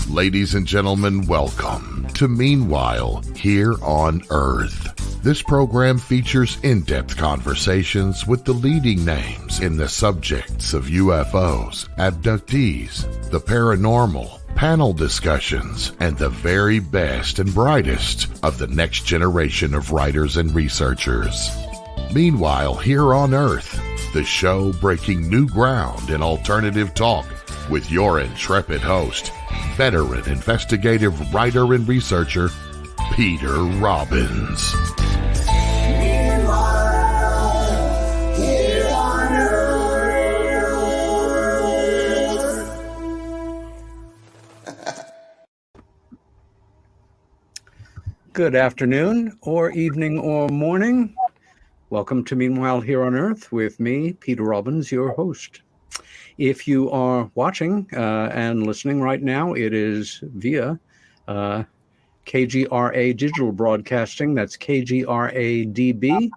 Ladies and gentlemen, welcome to Meanwhile Here on Earth. This program features in-depth conversations with the leading names in the subjects of UFOs, abductees, the paranormal, panel discussions, and the very best and brightest of the next generation of writers and researchers. Meanwhile Here on Earth, the show breaking new ground in alternative talk with your intrepid host, veteran investigative writer and researcher, Peter Robbins. Meanwhile, here on Earth. Good afternoon, or evening, or morning. Welcome to Meanwhile Here on Earth with me, Peter Robbins, your host. If you are watching and listening right now, it is via KGRA Digital Broadcasting. That's KGRA-DB.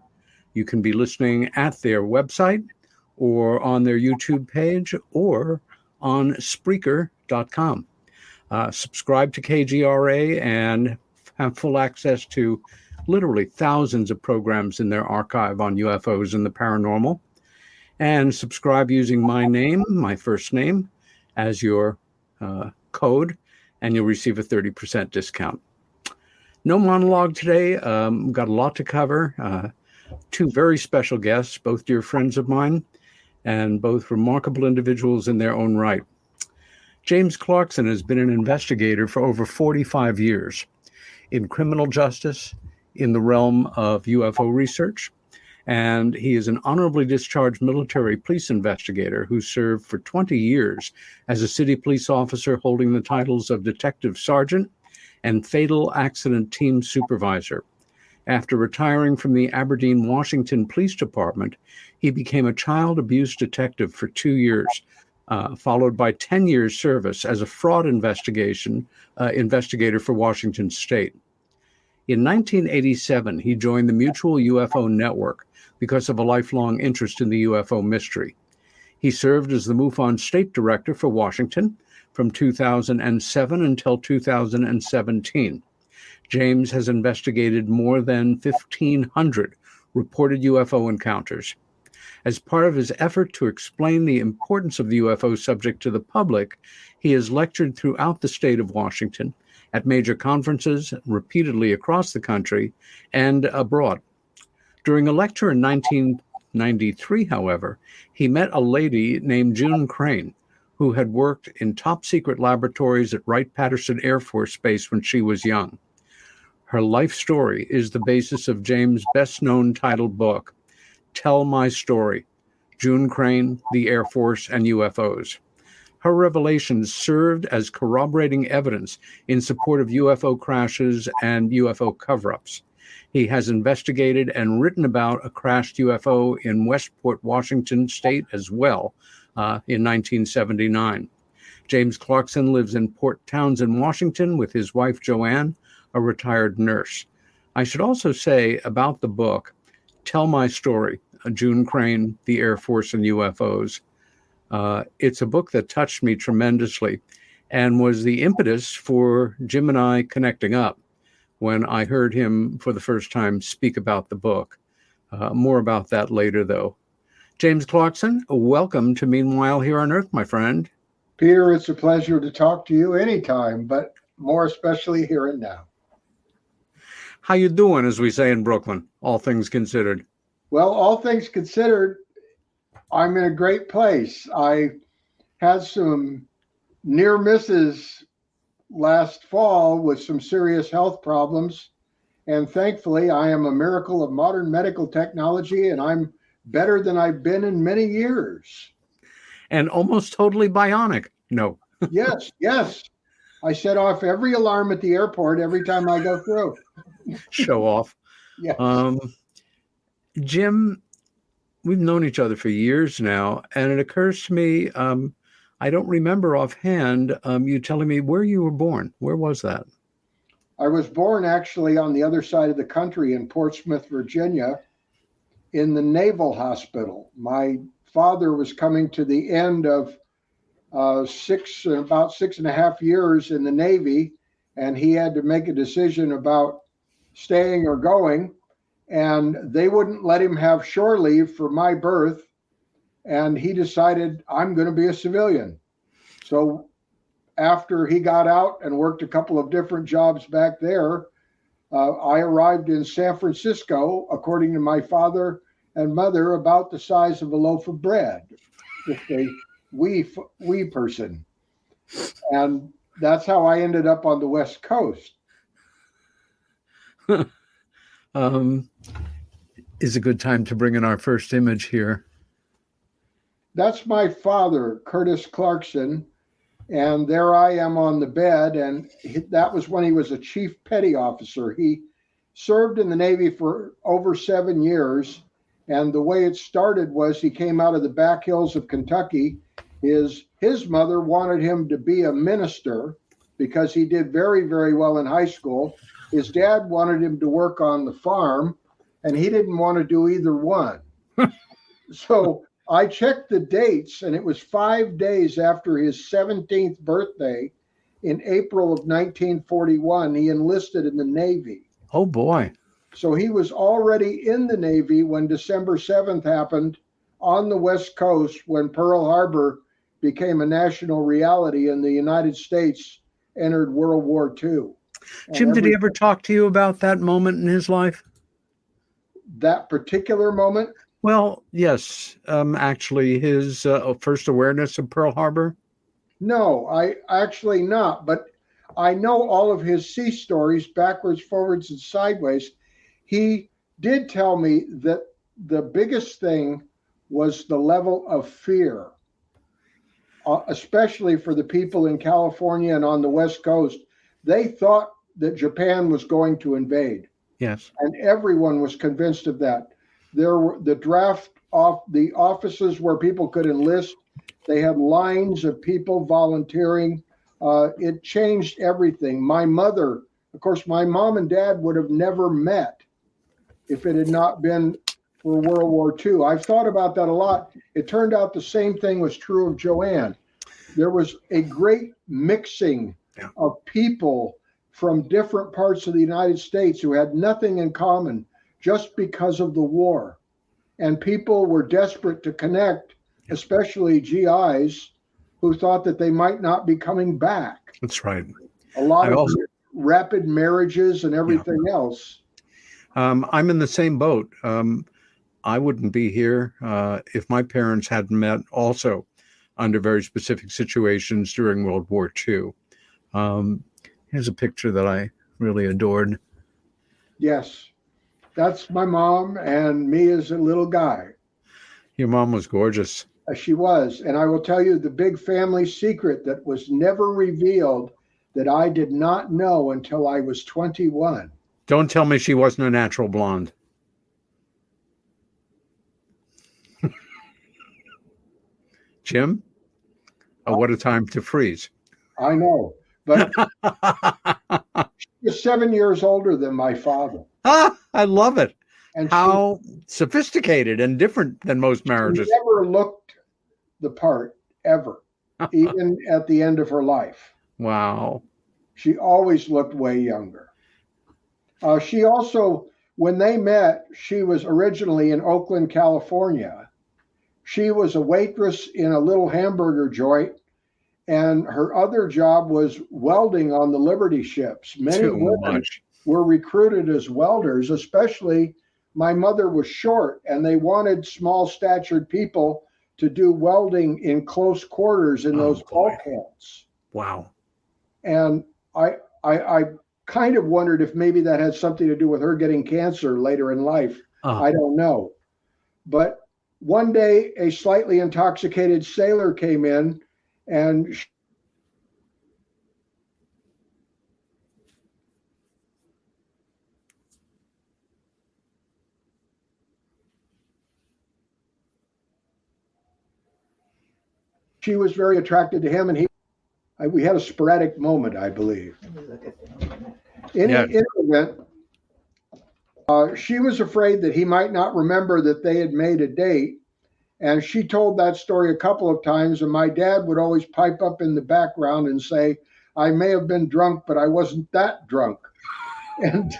You can be listening at their website or on their YouTube page or on Spreaker.com. Subscribe to KGRA and have full access to literally thousands of programs in their archive on UFOs and the paranormal. And subscribe using my name, my first name, as your code, and you'll receive a 30% discount. No monologue today. Got a lot to cover. Two very special guests, both dear friends of mine, and both remarkable individuals in their own right. James Clarkson has been an investigator for over 45 years in criminal justice, in the realm of UFO research, and he is an honorably discharged military police investigator who served for 20 years as a city police officer holding the titles of detective sergeant and fatal accident team supervisor. After retiring from the Aberdeen, Washington Police Department, he became a child abuse detective for 2 years, followed by 10 years service as a fraud investigator for Washington State. In 1987, he joined the Mutual UFO Network because of a lifelong interest in the UFO mystery. He served as the MUFON State Director for Washington from 2007 until 2017. James has investigated more than 1,500 reported UFO encounters. As part of his effort to explain the importance of the UFO subject to the public, he has lectured throughout the state of Washington at major conferences repeatedly across the country and abroad. During a lecture in 1993, however, he met a lady named June Crane, who had worked in top-secret laboratories at Wright-Patterson Air Force Base when she was young. Her life story is the basis of James' best-known titled book, Tell My Story, June Crane, the Air Force, and UFOs. Her revelations served as corroborating evidence in support of UFO crashes and UFO cover-ups. He has investigated and written about a crashed UFO in Westport, Washington State as well in 1979. James Clarkson lives in Port Townsend, Washington with his wife Joanne, a retired nurse. I should also say about the book, Tell My Story, June Crane, the Air Force, and UFOs. It's a book that touched me tremendously and was the impetus for Jim and I connecting up when I heard him for the first time speak about the book. More about that later, though. James Clarkson, welcome to Meanwhile Here on Earth, my friend. Peter, it's a pleasure to talk to you anytime, but more especially here and now. How you doing, as we say in Brooklyn, all things considered? Well, all things considered, I'm in a great place. I had some near misses last fall with some serious health problems. And thankfully, I am a miracle of modern medical technology, and I'm better than I've been in many years. And almost totally bionic. No. Yes. I set off every alarm at the airport every time I go through. Show off. Yes. Jim, we've known each other for years now, and it occurs to me, I don't remember offhand you telling me where you were born. Where was that? I was born actually on the other side of the country in Portsmouth, Virginia, in the Naval Hospital. My father was coming to the end of about 6.5 years in the Navy, and he had to make a decision about staying or going. And they wouldn't let him have shore leave for my birth. And he decided, I'm going to be a civilian. So after he got out and worked a couple of different jobs back there, I arrived in San Francisco, according to my father and mother, about the size of a loaf of bread, just a wee person. And that's how I ended up on the West Coast. Is a good time to bring in our first image here. That's my father, Curtis Clarkson. And there I am on the bed. And that was when he was a chief petty officer. He served in the Navy for over 7 years. And the way it started was he came out of the back hills of Kentucky. His mother wanted him to be a minister because he did very, very well in high school. His dad wanted him to work on the farm, and he didn't want to do either one. So I checked the dates, and it was 5 days after his 17th birthday in April of 1941. He enlisted in the Navy. Oh, boy. So he was already in the Navy when December 7th happened on the West Coast, when Pearl Harbor became a national reality and the United States entered World War II. Jim, did he ever talk to you about that moment in his life? That particular moment? Well, yes. Actually, his first awareness of Pearl Harbor? No, I actually not. But I know all of his sea stories backwards, forwards, and sideways. He did tell me that the biggest thing was the level of fear, especially for the people in California and on the West Coast. They thought that Japan was going to invade. Yes. And everyone was convinced of that. There were the offices where people could enlist. They had lines of people volunteering. It changed everything. My mother, of course, my mom and dad would have never met if it had not been for World War II. I've thought about that a lot. It turned out the same thing was true of Joanne. There was a great mixing of people from different parts of the United States who had nothing in common just because of the war. And people were desperate to connect, especially GIs who thought that they might not be coming back. That's right. A lot of rapid marriages and everything else. I'm in the same boat. I wouldn't be here if my parents hadn't met also under very specific situations during World War II. Here's a picture that I really adored. Yes, that's my mom and me as a little guy. Your mom was gorgeous. She was. And I will tell you the big family secret that was never revealed that I did not know until I was 21. Don't tell me she wasn't a natural blonde. Jim? Oh, what a time to freeze. I know. But she was 7 years older than my father. I love it. And how sophisticated and different than most marriages. She never looked the part, ever, even at the end of her life. Wow. She always looked way younger. She also, when they met, she was originally in Oakland, California. She was a waitress in a little hamburger joint, and her other job was welding on the Liberty ships. Many women were recruited as welders, especially my mother was short, and they wanted small-statured people to do welding in close quarters in those bulkheads. Wow. And I kind of wondered if maybe that had something to do with her getting cancer later in life. I don't know. But one day, a slightly intoxicated sailor came in, and she was very attracted to him, and we had a sporadic moment, I believe. In any event, she was afraid that he might not remember that they had made a date, And she told that story a couple of times, and my dad would always pipe up in the background and say, I may have been drunk, but I wasn't that drunk. And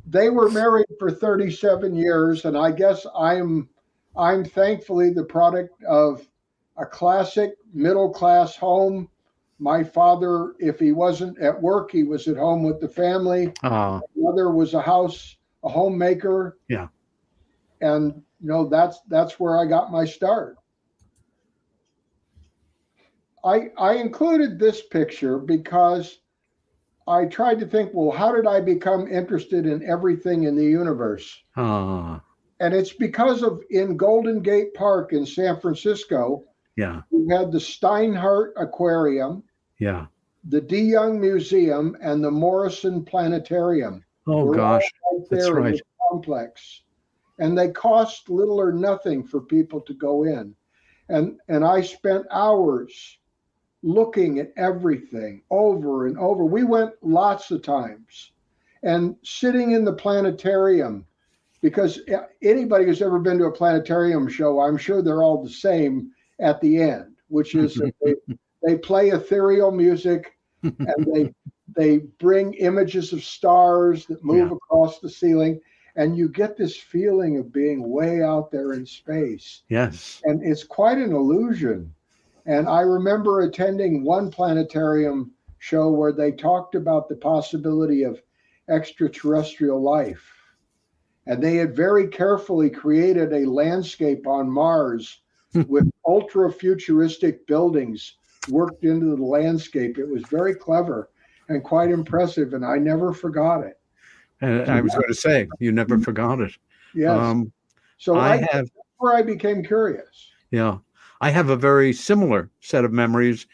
they were married for 37 years, and I guess I'm thankfully the product of a classic middle-class home. My father, if he wasn't at work, he was at home with the family. Ah, My mother was a homemaker. yeah. And that's where I got my start. I included this picture because I tried to think, well, how did I become interested in everything in the universe? Ah, And it's because of in Golden Gate Park in San Francisco, yeah. we had the Steinhardt Aquarium, Yeah. the De Young Museum, and the Morrison Planetarium. Oh, We're gosh. all right That's there in right. this complex. And they cost little or nothing for people to go in. And I spent hours looking at everything over and over. We went lots of times and sitting in the planetarium, because anybody who's ever been to a planetarium show, I'm sure they're all the same at the end, which is that they play ethereal music and they bring images of stars that move across the ceiling, and you get this feeling of being way out there in space. Yes. And it's quite an illusion. And I remember attending one planetarium show where they talked about the possibility of extraterrestrial life. And they had very carefully created a landscape on Mars with ultra futuristic buildings worked into the landscape. It was very clever and quite impressive, and I never forgot it. And I was going to say, you never forgot it. Yes. So that's where I became curious. Yeah. I have a very similar set of memories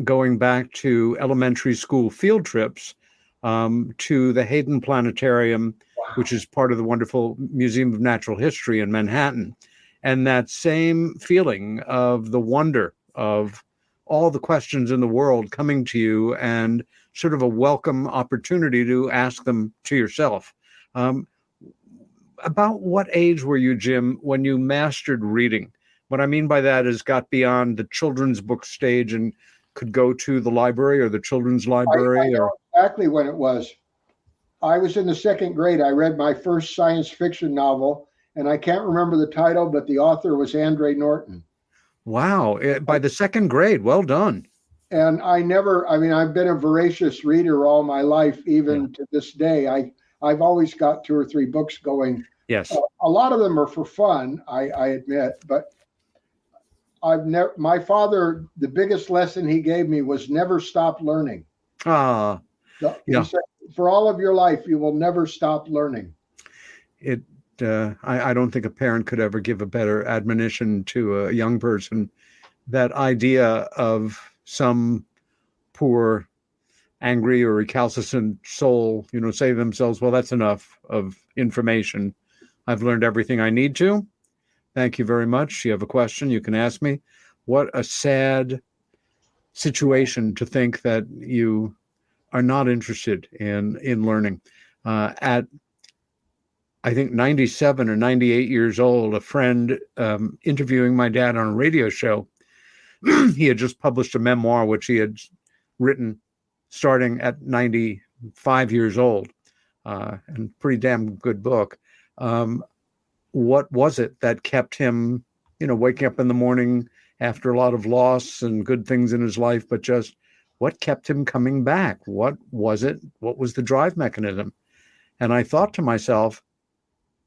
going back to elementary school field trips to the Hayden Planetarium, which is part of the wonderful Museum of Natural History in Manhattan. And that same feeling of the wonder of all the questions in the world coming to you and sort of a welcome opportunity to ask them to yourself. About what age were you, Jim, when you mastered reading? What I mean by that is got beyond the children's book stage and could go to the library or the children's library? I know exactly when it was. I was in the second grade. I read my first science fiction novel, and I can't remember the title, but the author was Andre Norton. Wow. By the second grade. Well done. And I've been a voracious reader all my life, even to this day. I've always got 2 or 3 books going. Yes. A lot of them are for fun, I admit, but my father, the biggest lesson he gave me was never stop learning. Ah, He said, for all of your life, you will never stop learning. I don't think a parent could ever give a better admonition to a young person. That idea of some poor, angry or recalcitrant soul, say to themselves, well, that's enough of information. I've learned everything I need to. Thank you very much. You have a question, you can ask me. What a sad situation to think that you are not interested in learning. At, I think, 97 or 98 years old, a friend interviewing my dad on a radio show, he had just published a memoir, which he had written starting at 95 years old, and pretty damn good book. What was it that kept him, waking up in the morning after a lot of loss and good things in his life, but just what kept him coming back? What was it? What was the drive mechanism? And I thought to myself,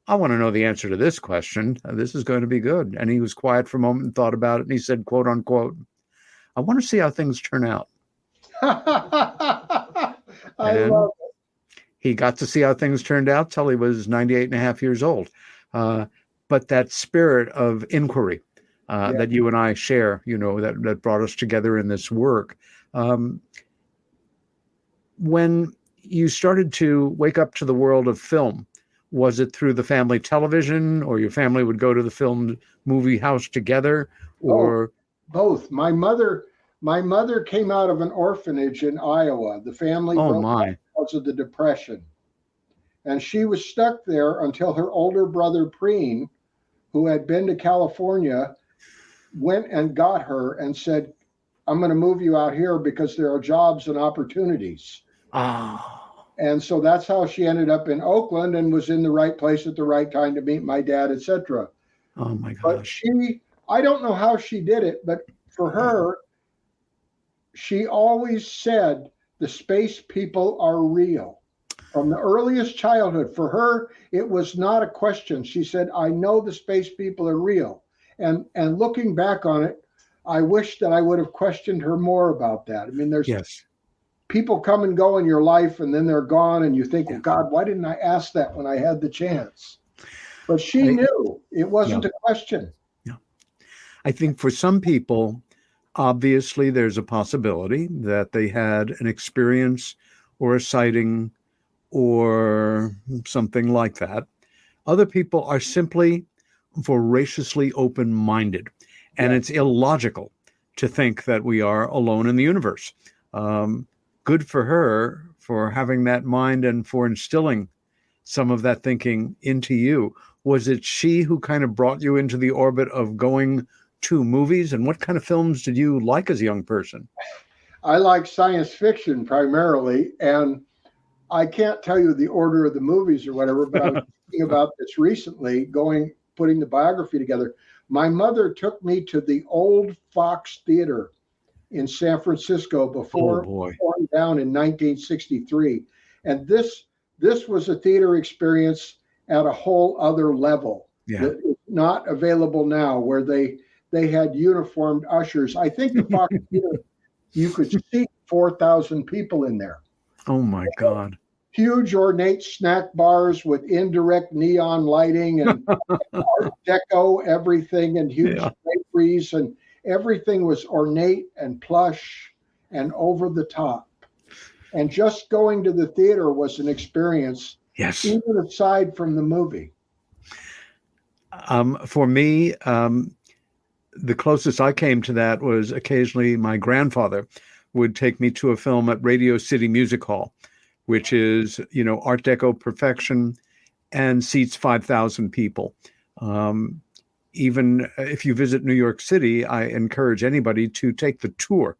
I want to know the answer to this question. This is going to be good. And he was quiet for a moment and thought about it. And he said, quote unquote, I want to see how things turn out. I love it. He got to see how things turned out till he was 98 and a half years old. But that spirit of inquiry that you and I share, that brought us together in this work. When you started to wake up to the world of film, was it through the family television, or your family would go to the film movie house together, or both? My mother came out of an orphanage in Iowa. The family broke up because of the Depression. And she was stuck there until her older brother, Preen, who had been to California went and got her and said, I'm going to move you out here because there are jobs and opportunities. Ah. And so that's how she ended up in Oakland and was in the right place at the right time to meet my dad, etc. Oh my But gosh. I don't know how she did it, but for her, she always said the space people are real. From the earliest childhood, for her, it was not a question. She said, I know the space people are real. And looking back on it, I wish that I would have questioned her more about that. I mean, there's Yes. people come and go in your life and then they're gone and you think, Yeah. well, God, why didn't I ask that when I had the chance? But she I- knew it wasn't Yeah. a question. Yeah. I think for some people, obviously there's a possibility that they had an experience or a sighting or something like that. Other people are simply voraciously open-minded, and Yeah. it's illogical to think that we are alone in the universe. Good for her for having that mind and for instilling some of that thinking into you. Was it she who kind of brought you into the orbit of going to movies? And what kind of films did you like as a young person? I like science fiction primarily, and I can't tell you the order of the movies or whatever, but I was thinking about this recently, putting the biography together. My mother took me to the old Fox Theater in San Francisco before Oh boy. torn down in 1963. And this was a theater experience at a whole other level Yeah. that is not available now, where they had uniformed ushers. I think the Fox Theater, you could see 4,000 people in there. Oh my God. Huge ornate snack bars with indirect neon lighting and Art Deco everything, and huge Yeah. draperies, and everything was ornate and plush and over the top. And just going to the theater was an experience, Yes. even aside from the movie. For me, the closest I came to that was occasionally my grandfather would take me to a film at Radio City Music Hall, which is, Art Deco perfection and seats 5,000 people. Even if you visit New York City, I encourage anybody to take the tour.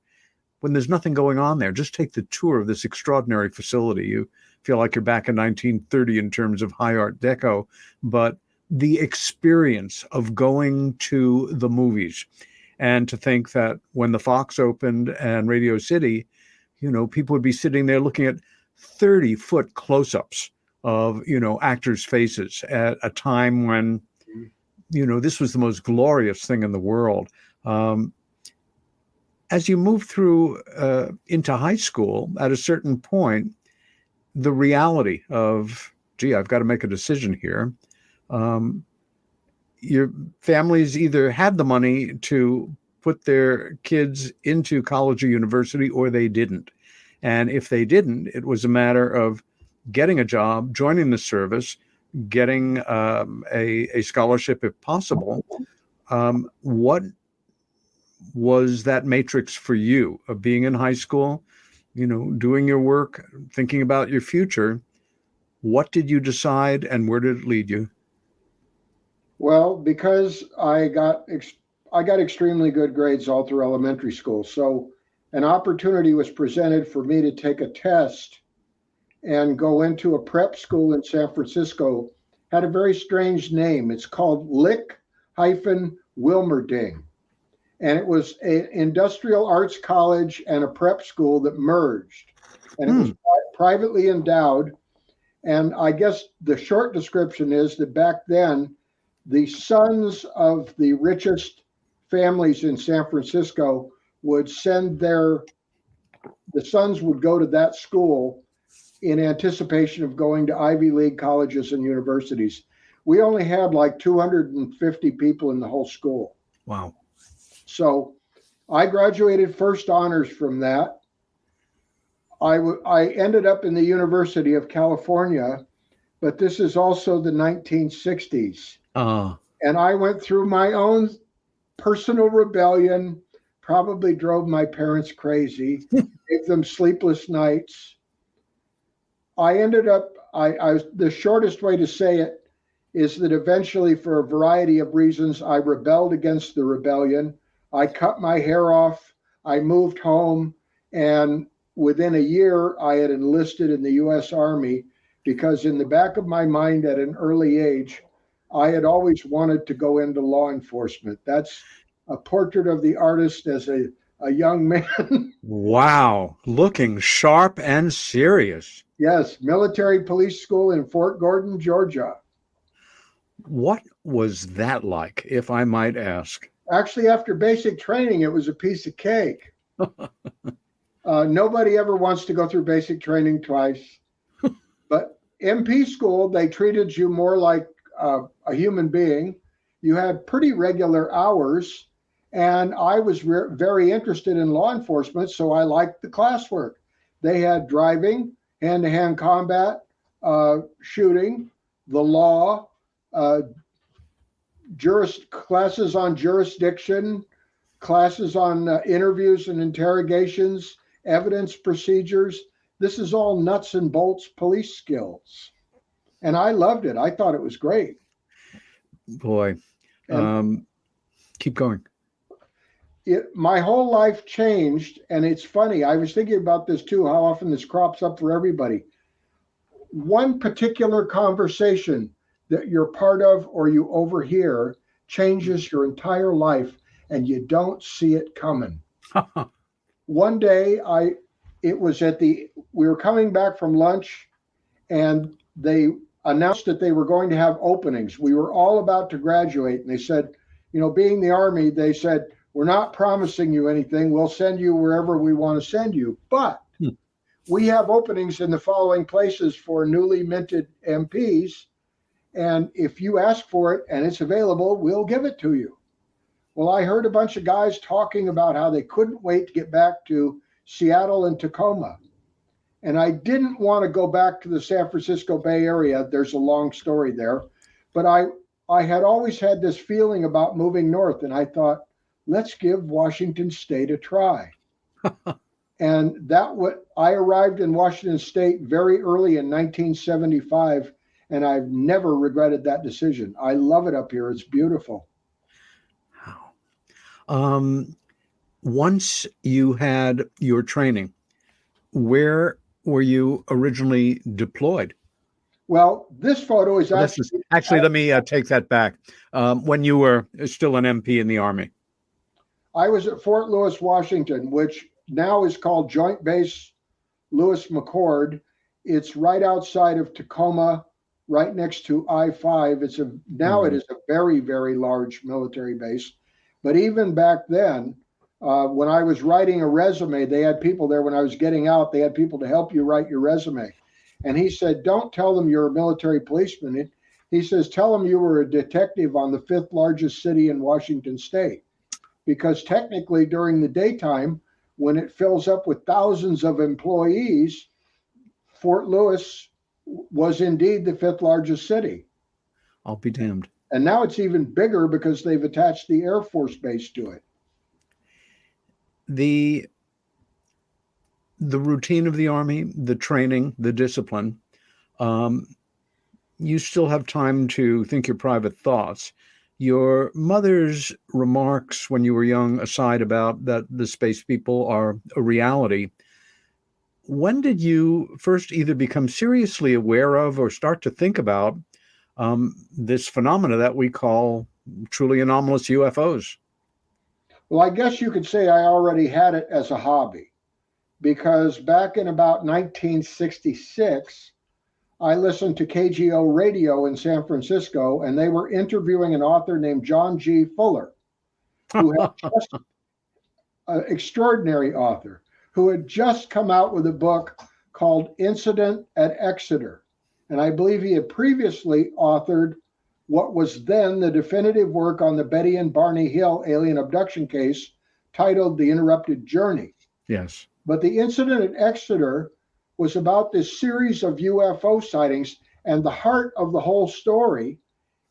When there's nothing going on there, just take the tour of this extraordinary facility. You feel like you're back in 1930 in terms of high Art Deco, but the experience of going to the movies, and to think that when the Fox opened and Radio City, people would be sitting there looking at 30-foot close-ups of, actors' faces at a time when, this was the most glorious thing in the world. As you move through into high school, at a certain point, the reality of, gee, I've got to make a decision here. Your families either had the money to put their kids into college or university, or they didn't. And if they didn't, it was a matter of getting a job, joining the service, getting a scholarship if possible. What was that matrix for you of being in high school, doing your work, thinking about your future? What did you decide, and where did it lead you? Well, because I got extremely good grades all through elementary school, so an opportunity was presented for me to take a test and go into a prep school in San Francisco. Had a very strange name. It's called Lick-Wilmerding. And it was an industrial arts college and a prep school that merged. And it was privately endowed. And I guess the short description is that back then, the sons of the richest families in San Francisco would the sons would go to that school in anticipation of going to Ivy League colleges and universities. We only had like 250 people in the whole school. Wow. So I graduated first honors from that. I ended up in the University of California, but this is also the 1960s. And I went through my own personal rebellion, probably drove my parents crazy, gave them sleepless nights. I ended up, the shortest way to say it is that eventually, for a variety of reasons, I rebelled against the rebellion. I cut my hair off. I moved home. And within a year, I had enlisted in the U.S. Army because in the back of my mind at an early age, I had always wanted to go into law enforcement. That's a portrait of the artist as a young man. Wow, looking sharp and serious. Yes, military police school in Fort Gordon, Georgia. What was that like, if I might ask? Actually, after basic training, it was a piece of cake. Nobody ever wants to go through basic training twice. But MP school, they treated you more like a human being. You had pretty regular hours. And I was very interested in law enforcement, so I liked the classwork. They had driving, hand-to-hand combat, shooting, the law, classes on jurisdiction, classes on interviews and interrogations, evidence procedures. This is all nuts and bolts police skills. And I loved it. I thought it was great. Boy, keep going. My whole life changed, and it's funny. I was thinking about this too, how often this crops up for everybody. One particular conversation that you're part of or you overhear changes your entire life, and you don't see it coming. One day, we were coming back from lunch, and they announced that they were going to have openings. We were all about to graduate, and they said, being the Army, they said, we're not promising you anything. We'll send you wherever we want to send you. But we have openings in the following places for newly minted MPs. And if you ask for it and it's available, we'll give it to you. Well, I heard a bunch of guys talking about how they couldn't wait to get back to Seattle and Tacoma. And I didn't want to go back to the San Francisco Bay Area. There's a long story there. But I had always had this feeling about moving north. And I thought, let's give Washington State a try. And I arrived in Washington State very early in 1975, and I've never regretted that decision. I love it up here. It's beautiful. Wow. Once you had your training, where were you originally deployed? Well, this photo is actually, let me take that back. When you were still an MP in the Army. I was at Fort Lewis, Washington, which now is called Joint Base Lewis McChord. It's right outside of Tacoma, right next to I-5. It is a very, very large military base. But even back then, when I was writing a resume, they had people there. When I was getting out, they had people to help you write your resume. And he said, don't tell them you're a military policeman. He says, tell them you were a detective on the 5th largest city in Washington State. Because technically during the daytime, when it fills up with thousands of employees, Fort Lewis was indeed the 5th largest city. I'll be damned. And now it's even bigger because they've attached the Air Force Base to it. The routine of the Army, the training, the discipline, you still have time to think your private thoughts. Your mother's remarks when you were young aside about that the space people are a reality, when did you first either become seriously aware of or start to think about this phenomena that we call truly anomalous UFOs? Well, I guess you could say I already had it as a hobby, because back in about 1966, I listened to KGO radio in San Francisco, and they were interviewing an author named John G. Fuller, who had just an extraordinary author, who had just come out with a book called Incident at Exeter. And I believe he had previously authored what was then the definitive work on the Betty and Barney Hill alien abduction case, titled The Interrupted Journey. Yes. But the Incident at Exeter was about this series of UFO sightings, and the heart of the whole story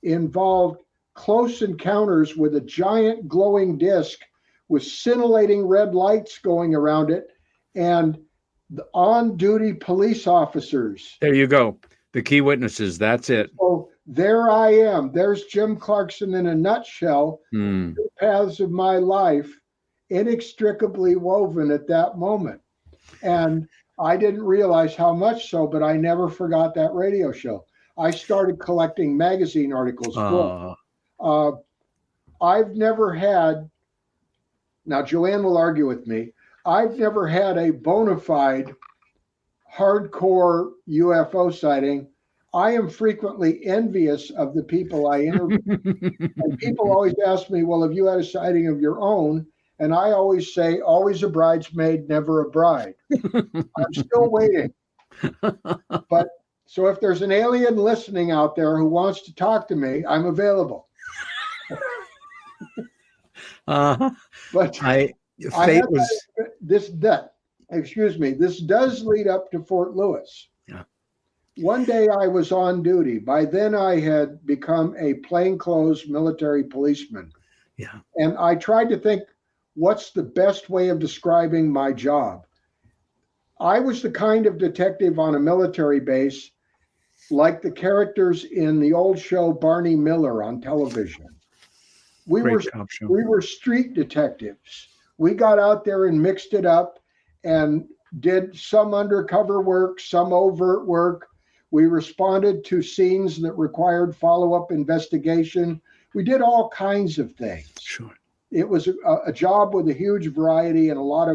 involved close encounters with a giant glowing disc with scintillating red lights going around it, and the on-duty police officers. There you go. The key witnesses. That's it. So there I am. There's Jim Clarkson in a nutshell. Hmm. The paths of my life inextricably woven at that moment. And I didn't realize how much so, but I never forgot that radio show. I started collecting magazine articles. I've never had, now Joanne will argue with me, I've never had a bona fide hardcore UFO sighting. I am frequently envious of the people I interview. And people always ask me, well, have you had a sighting of your own? And I always say, always a bridesmaid, never a bride. I'm still waiting. But so if there's an alien listening out there who wants to talk to me, I'm available. But this does lead up to Fort Lewis. Yeah. One day I was on duty. By then I had become a plainclothes military policeman. Yeah. And I tried to think, what's the best way of describing my job? I was the kind of detective on a military base, like the characters in the old show Barney Miller on television. We were street detectives. We got out there and mixed it up and did some undercover work, some overt work. We responded to scenes that required follow-up investigation. We did all kinds of things. Sure. It was a job with a huge variety and a lot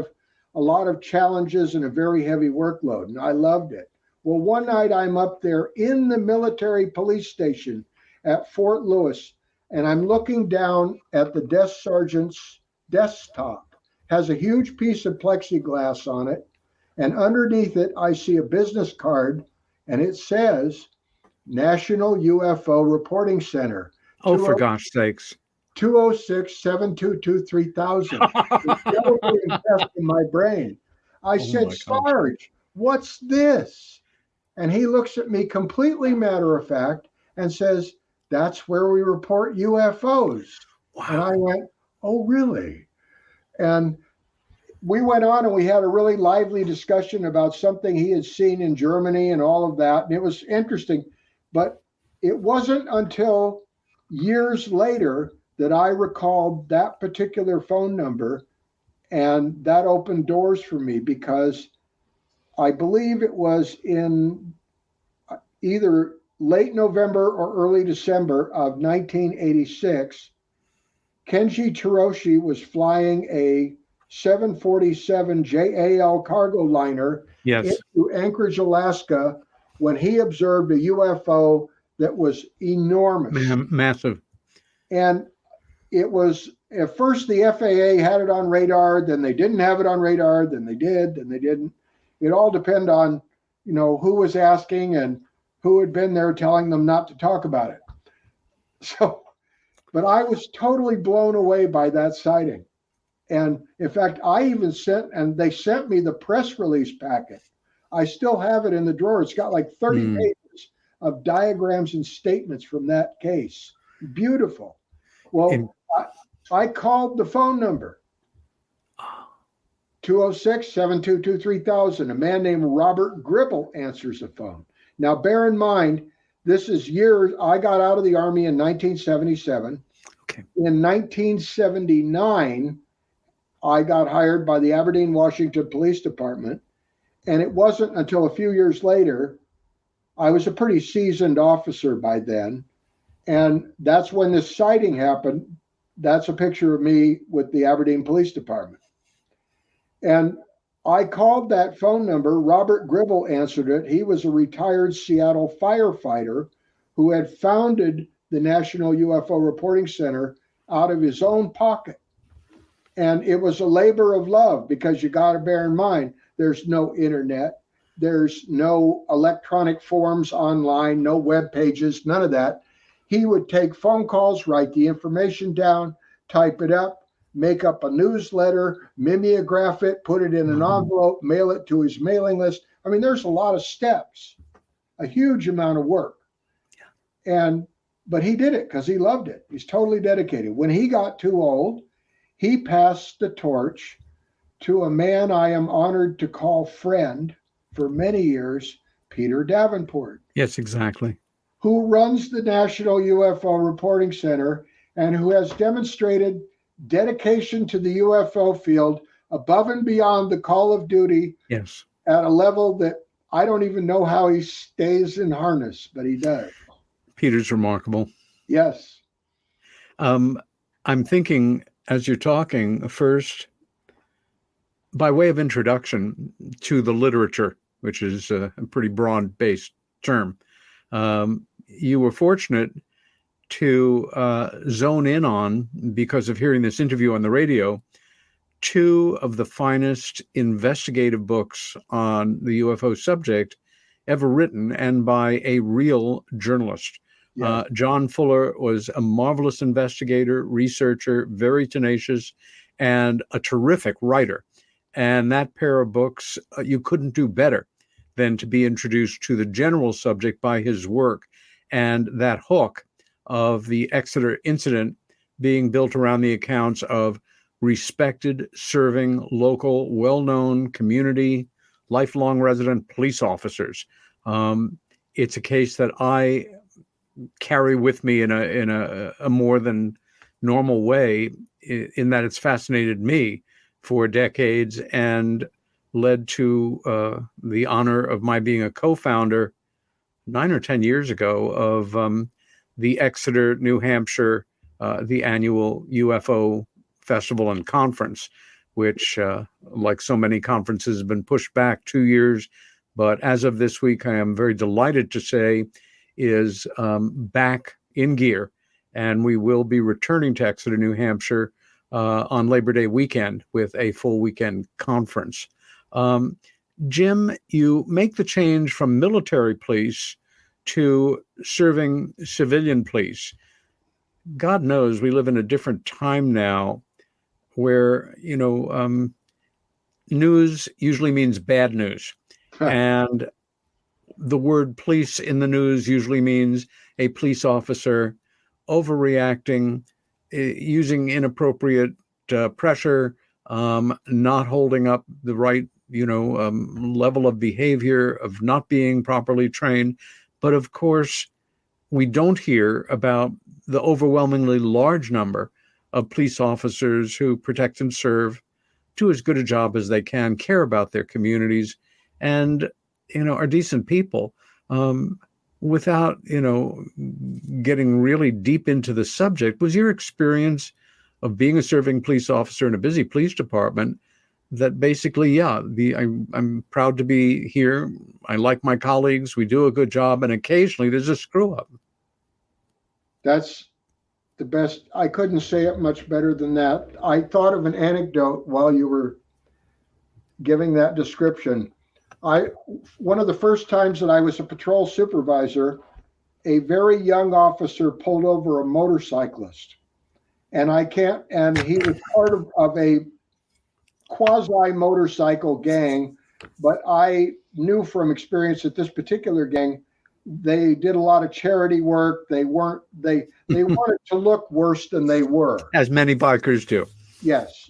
of challenges and a very heavy workload, and I loved it. Well, one night I'm up there in the military police station at Fort Lewis, and I'm looking down at the desk sergeant's desktop. Has a huge piece of plexiglass on it, and underneath it I see a business card, and it says National UFO Reporting Center. Oh, for gosh sakes. 206-722-3000. It's still being test in my brain. I said, Sarge, what's this? And he looks at me completely matter of fact and says, that's where we report UFOs. Wow. And I went, oh, really? And we went on and we had a really lively discussion about something he had seen in Germany and all of that. And it was interesting. But it wasn't until years later that I recalled that particular phone number, and that opened doors for me because I believe it was in either late November or early December of 1986. Kenji Toroshi was flying a 747 JAL cargo liner into Anchorage, Alaska, when he observed a UFO that was enormous. Massive. And it was, at first the FAA had it on radar, then they didn't have it on radar, then they did, then they didn't. It all depended on, who was asking and who had been there telling them not to talk about it. So, but I was totally blown away by that sighting. And in fact, they sent me the press release packet. I still have it in the drawer. It's got like 30 pages of diagrams and statements from that case. Beautiful. Well, I called the phone number, 206-722-3000. A man named Robert Gribble answers the phone. Now, bear in mind, this is years. I got out of the Army in 1977. Okay. In 1979, I got hired by the Aberdeen, Washington Police Department. And it wasn't until a few years later, I was a pretty seasoned officer by then. And that's when this sighting happened. That's a picture of me with the Aberdeen Police Department. And I called that phone number. Robert Gribble answered it. He was a retired Seattle firefighter who had founded the National UFO Reporting Center out of his own pocket. And it was a labor of love because you got to bear in mind, there's no internet. There's no electronic forms online, no web pages, none of that. He would take phone calls, write the information down, type it up, make up a newsletter, mimeograph it, put it in an envelope, mail it to his mailing list. I mean, there's a lot of steps, a huge amount of work. But he did it because he loved it. He's totally dedicated. When he got too old, he passed the torch to a man I am honored to call friend for many years, Peter Davenport. Yes, exactly. who runs the National UFO Reporting Center and who has demonstrated dedication to the UFO field above and beyond the call of duty. Yes. At a level that I don't even know how he stays in harness, but he does. Peter's remarkable. Yes. I'm thinking as you're talking, first, by way of introduction to the literature, which is a pretty broad-based term, you were fortunate to zone in on, because of hearing this interview on the radio, two of the finest investigative books on the UFO subject ever written, and by a real journalist. Yes. John Fuller was a marvelous investigator, researcher, very tenacious, and a terrific writer. And that pair of books, you couldn't do better than to be introduced to the general subject by his work. And that hook of the Exeter incident being built around the accounts of respected, serving, local, well-known community, lifelong resident police officers. It's a case that I carry with me in a more than normal way, in that it's fascinated me for decades and led to the honor of my being a co-founder 9 or 10 years ago of the Exeter, New Hampshire, the annual UFO Festival and Conference, which, like so many conferences, has been pushed back 2 years. But as of this week, I am very delighted to say is back in gear. And we will be returning to Exeter, New Hampshire on Labor Day weekend with a full weekend conference. Jim, you make the change from military police to serving civilian police. God knows we live in a different time now where, news usually means bad news. And the word police in the news usually means a police officer overreacting, using inappropriate pressure, not holding up the right, level of behavior, of not being properly trained. But of course, we don't hear about the overwhelmingly large number of police officers who protect and serve, do as good a job as they can, care about their communities, and, are decent people. Without, getting really deep into the subject, was your experience of being a serving police officer in a busy police department that basically, I'm proud to be here. I like my colleagues. We do a good job. And occasionally there's a screw up. That's the best. I couldn't say it much better than that. I thought of an anecdote while you were giving that description. One of the first times that I was a patrol supervisor, a very young officer pulled over a motorcyclist, and he was part of a quasi motorcycle gang, but I knew from experience that this particular gang, they did a lot of charity work. They wanted to look worse than they were. As many bikers do. Yes.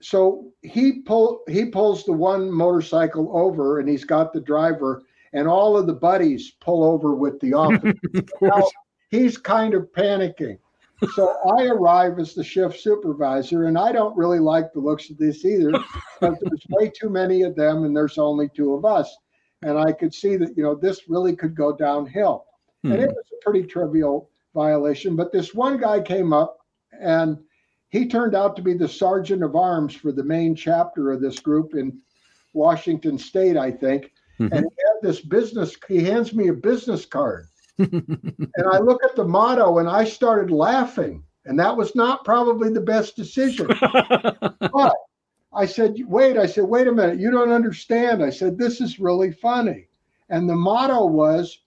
So he pulls the one motorcycle over, and he's got the driver, and all of the buddies pull over with the officer. Now, he's kind of panicking. So I arrive as the shift supervisor, and I don't really like the looks of this either, because there's way too many of them, and there's only two of us. And I could see that, this really could go downhill. And it was a pretty trivial violation. But this one guy came up, and he turned out to be the sergeant of arms for the main chapter of this group in Washington State, I think. Mm-hmm. And he hands me a business card. And I look at the motto, and I started laughing. And that was not probably the best decision. But I said, wait a minute, you don't understand. I said, this is really funny. And the motto was,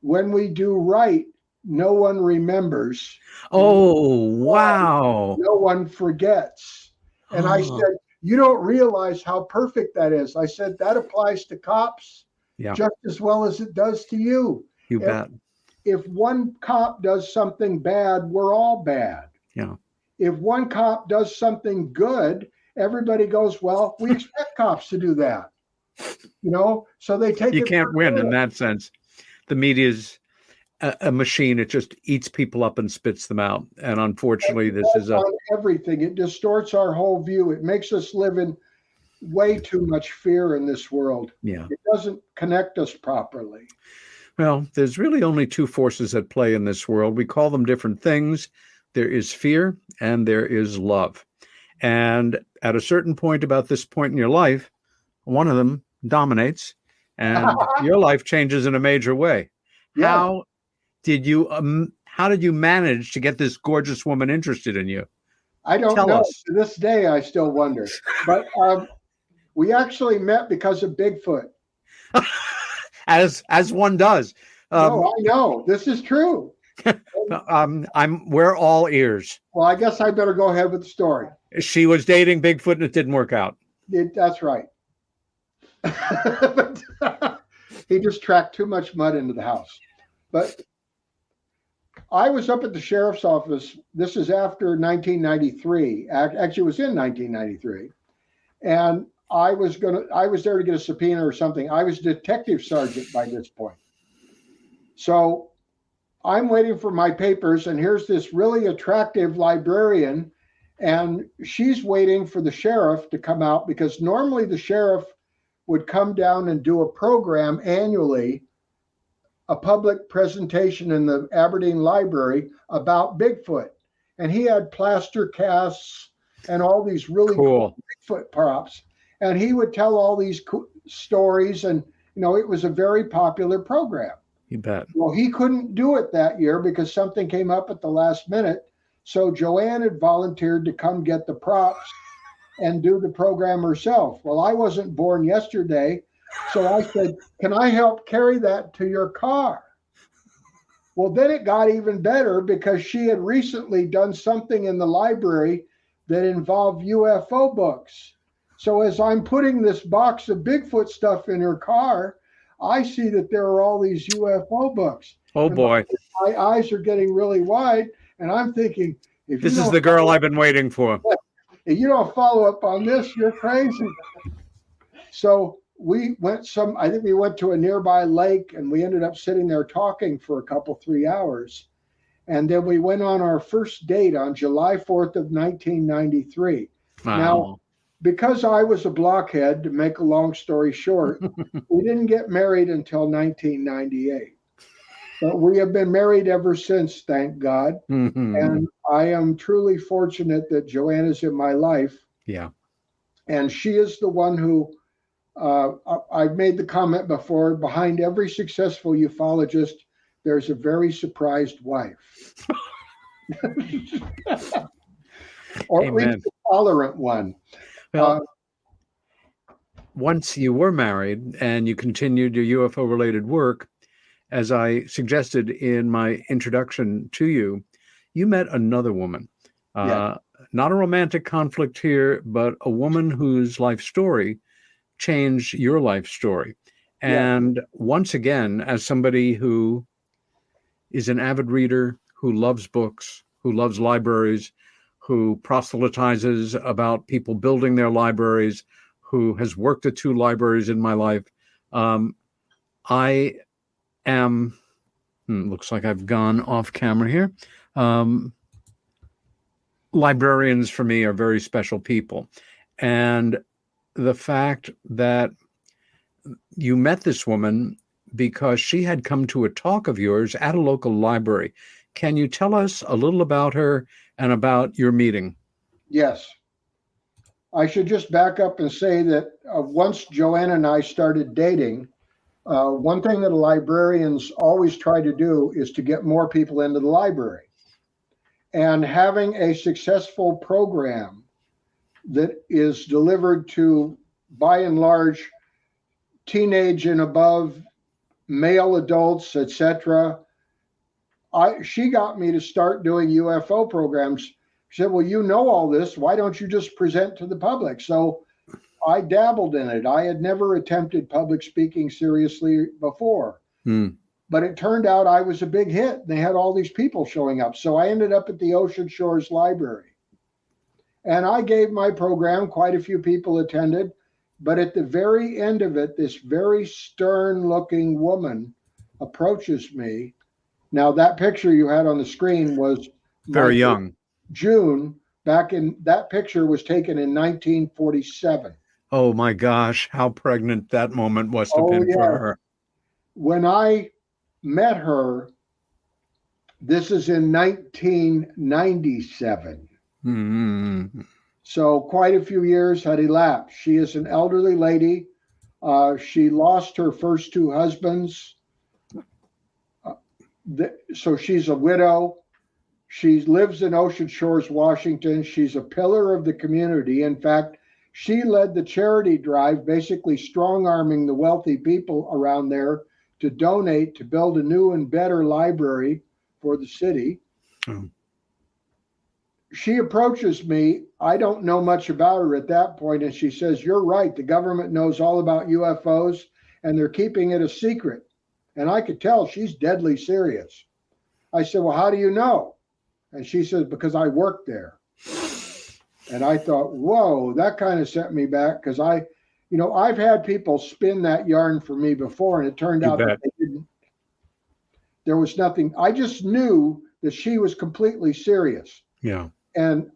when we do right, no one remembers. Oh, wow. No one forgets. And I said, you don't realize how perfect that is. I said, that applies to cops just as well as it does to you. You bet. If one cop does something bad, we're all bad. Yeah. If one cop does something good, everybody goes, well, we expect cops to do that. So they take You can't win in that sense. The media's, a machine. It just eats people up and spits them out. And unfortunately, this is on everything. It distorts our whole view. It makes us live in way too much fear in this world. Yeah. It doesn't connect us properly. Well, there's really only two forces at play in this world. We call them different things. There is fear and there is love. And at a certain point, about this point in your life, one of them dominates and your life changes in a major way. Yeah. How did you manage to get this gorgeous woman interested in you? I don't Tell know. us. To this day, I still wonder. But we actually met because of Bigfoot. As one does. No, I know. This is true. We're all ears. Well, I guess I better go ahead with the story. She was dating Bigfoot and it didn't work out. That's right. But, he just tracked too much mud into the house. But I was up at the sheriff's office. This is after 1993. Actually, it was in 1993. And I was there to get a subpoena or something. I was detective sergeant by this point. So I'm waiting for my papers, and here's this really attractive librarian, and she's waiting for the sheriff to come out, because normally the sheriff would come down and do a program annually, a public presentation in the Aberdeen Library about Bigfoot. And he had plaster casts and all these really cool Bigfoot props. And he would tell all these stories, and it was a very popular program. You bet. Well, he couldn't do it that year because something came up at the last minute. So Joanne had volunteered to come get the props and do the program herself. Well, I wasn't born yesterday, so I said, "Can I help carry that to your car?" Well, then it got even better, because she had recently done something in the library that involved UFO books. So as I'm putting this box of Bigfoot stuff in her car, I see that there are all these UFO books. Oh, boy. My eyes are getting really wide, and I'm thinking, this is the girl I've been waiting for. If you don't follow up on this, you're crazy. So we went I think we went to a nearby lake, and we ended up sitting there talking for a 3 hours. And then we went on our first date on July 4th of 1993. Wow. Now, because I was a blockhead, to make a long story short, we didn't get married until 1998. But we have been married ever since, thank God. Mm-hmm. And I am truly fortunate that Joanne is in my life. Yeah. And she is the one who, I've made the comment before, behind every successful ufologist, there's a very surprised wife. Or Amen. at least a tolerant one. Well, once you were married and you continued your UFO related work, as I suggested in my introduction to you, you met another woman. Yeah. Not a romantic conflict here, but a woman whose life story changed your life story. And once again, as somebody who is an avid reader, who loves books, who loves libraries, who proselytizes about people building their libraries, who has worked at 2 libraries in my life, I am, looks like I've gone off camera here. Librarians for me are very special people. And the fact that you met this woman because she had come to a talk of yours at a local library. Can you tell us a little about her and about your meeting? Yes. I should just back up and say that once Joanne and I started dating, one thing that librarians always try to do is to get more people into the library. And having a successful program that is delivered to, by and large, teenage and above male adults, etc., she got me to start doing UFO programs. She said, "Well, you know all this. Why don't you just present to the public?" So I dabbled in it. I had never attempted public speaking seriously before. But it turned out I was a big hit. They had all these people showing up. So I ended up at the Ocean Shores Library. And I gave my program. Quite a few people attended. But at the very end of it, this very stern-looking woman approaches me Now, that picture you had on the screen was Very young. June. That picture was taken in 1947. Oh my gosh, how pregnant that moment must have Oh, been for yeah. her. When I met her, this is in 1997. Mm-hmm. So quite a few years had elapsed. She is an elderly lady. She lost her first two husbands. So she's a widow. She lives in Ocean Shores, Washington. She's a pillar of the community. In fact, she led the charity drive, basically strong arming the wealthy people around there to donate to build a new and better library for the city. Oh. She approaches me. I don't know much about her at that point, and she says, "You're right. The government knows all about UFOs, and they're keeping it a secret." And I could tell she's deadly serious. I said, "Well, how do you know?" And she says, "Because I worked there." And I thought, whoa, that kind of sent me back, because I've had people spin that yarn for me before, and it turned out that they didn't. There was nothing. I just knew that she was completely serious. Yeah. And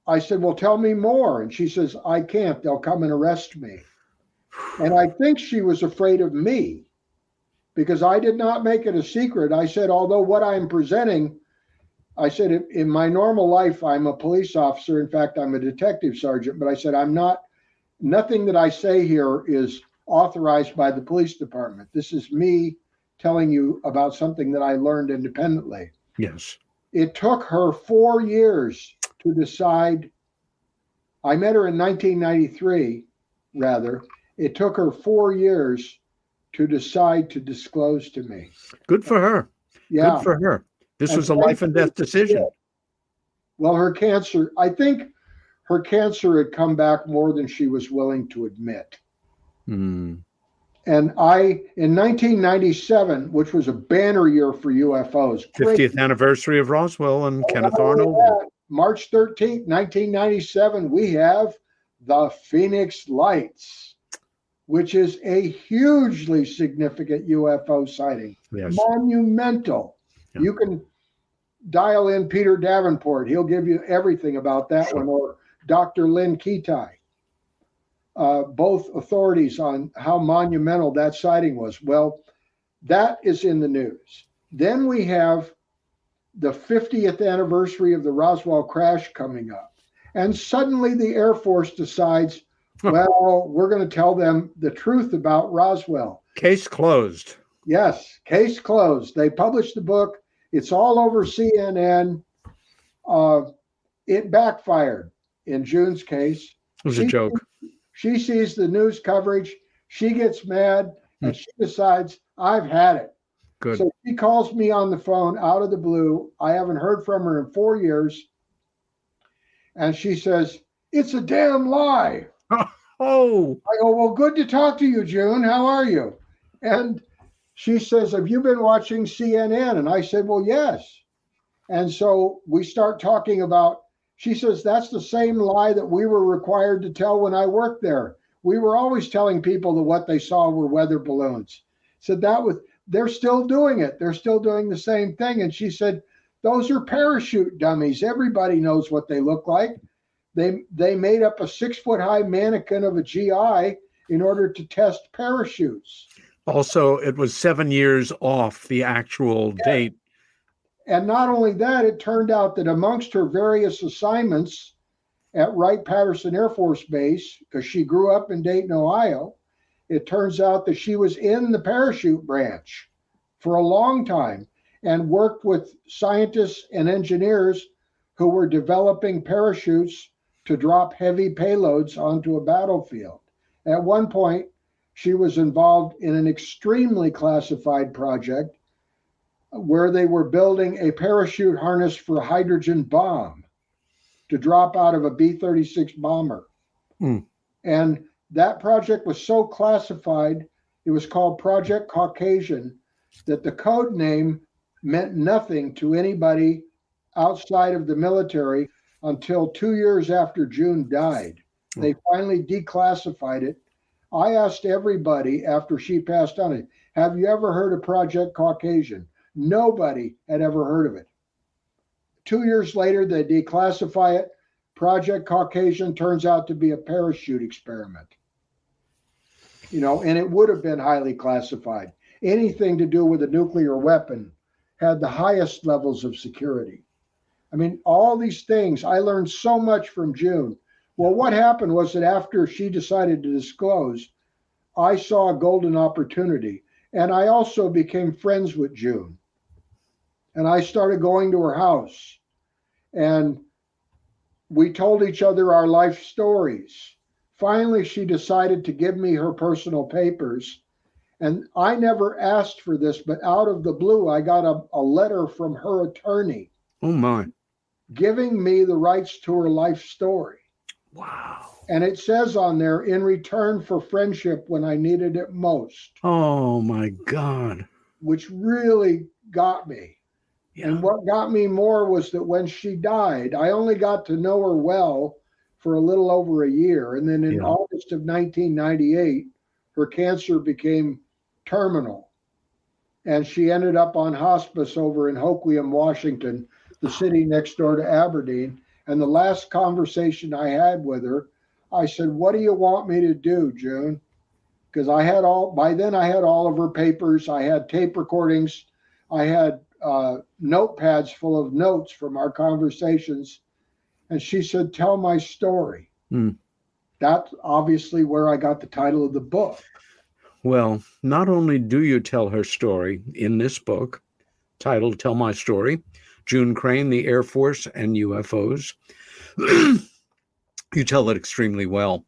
I said, "Well, tell me more." And she says, "I can't. They'll come and arrest me." And I think she was afraid of me, because I did not make it a secret. I said, although what I'm presenting, I said, in my normal life, I'm a police officer. In fact, I'm a detective sergeant. But I said, nothing that I say here is authorized by the police department. This is me telling you about something that I learned independently. Yes. It took her 4 years to decide. I met her in 1993, rather. It took her 4 years to decide to disclose to me. Good for her. Yeah. Good for her. This was a life and death decision. Well, I think her cancer had come back more than she was willing to admit. Mm. And in 1997, which was a banner year for UFOs. 50th anniversary of Roswell and Kenneth Arnold. March 13th, 1997, we have the Phoenix Lights, which is a hugely significant UFO sighting. Yes. Monumental. Yeah. You can dial in Peter Davenport. He'll give you everything about that one, or Dr. Lynn Kitai. Both authorities on how monumental that sighting was. Well, that is in the news. Then we have the 50th anniversary of the Roswell crash coming up. And suddenly the Air Force decides, well, we're going to tell them the truth about Roswell. Case closed. Yes, case closed. They published the book. It's all over CNN. It backfired in June's case. It was a joke. She sees the news coverage. She gets mad, and she decides, I've had it. Good. So she calls me on the phone out of the blue. I haven't heard from her in 4 years. And she says, "It's a damn lie." Oh. I go, "Well, good to talk to you, June. How are you?" And she says, "Have you been watching CNN?" And I said, "Well, yes." And so we start talking about, she says, "That's the same lie that we were required to tell when I worked there. We were always telling people that what they saw were weather balloons." So they're still doing it. They're still doing the same thing. And she said, "Those are parachute dummies. Everybody knows what they look like. They made up a 6-foot-high mannequin of a GI in order to test parachutes." Also, it was 7 years off the actual date. And not only that, it turned out that amongst her various assignments at Wright-Patterson Air Force Base, because she grew up in Dayton, Ohio, it turns out that she was in the parachute branch for a long time and worked with scientists and engineers who were developing parachutes to drop heavy payloads onto a battlefield. At one point, she was involved in an extremely classified project where they were building a parachute harness for a hydrogen bomb to drop out of a B-36 bomber. Mm. And that project was so classified, it was called Project Caucasian, that the code name meant nothing to anybody outside of the military until 2 years after June died. They finally declassified it. I asked everybody after she passed on it, "Have you ever heard of Project Caucasian?" Nobody had ever heard of it. 2 years later, they declassify it. Project Caucasian turns out to be a parachute experiment. And it would have been highly classified. Anything to do with a nuclear weapon had the highest levels of security. I mean, all these things, I learned so much from June. Well, what happened was that after she decided to disclose, I saw a golden opportunity. And I also became friends with June. And I started going to her house. And we told each other our life stories. Finally, she decided to give me her personal papers. And I never asked for this, but out of the blue, I got a letter from her attorney. Oh, my. Giving me the rights to her life story. Wow. And it says on there, in return for friendship when I needed it most. Oh, my God. Which really got me. Yeah. And what got me more was that when she died, I only got to know her well for a little over a year. And then in August of 1998, her cancer became terminal. And she ended up on hospice over in Hoquiam, Washington, the city next door to Aberdeen. And the last conversation I had with her, I said, "What do you want me to do, June?" Because by then I had all of her papers. I had tape recordings. I had notepads full of notes from our conversations. And she said, "Tell my story." That's obviously where I got the title of the book. Well, not only do you tell her story in this book, titled Tell My Story, June Crane, the Air Force and UFOs, you tell it extremely well.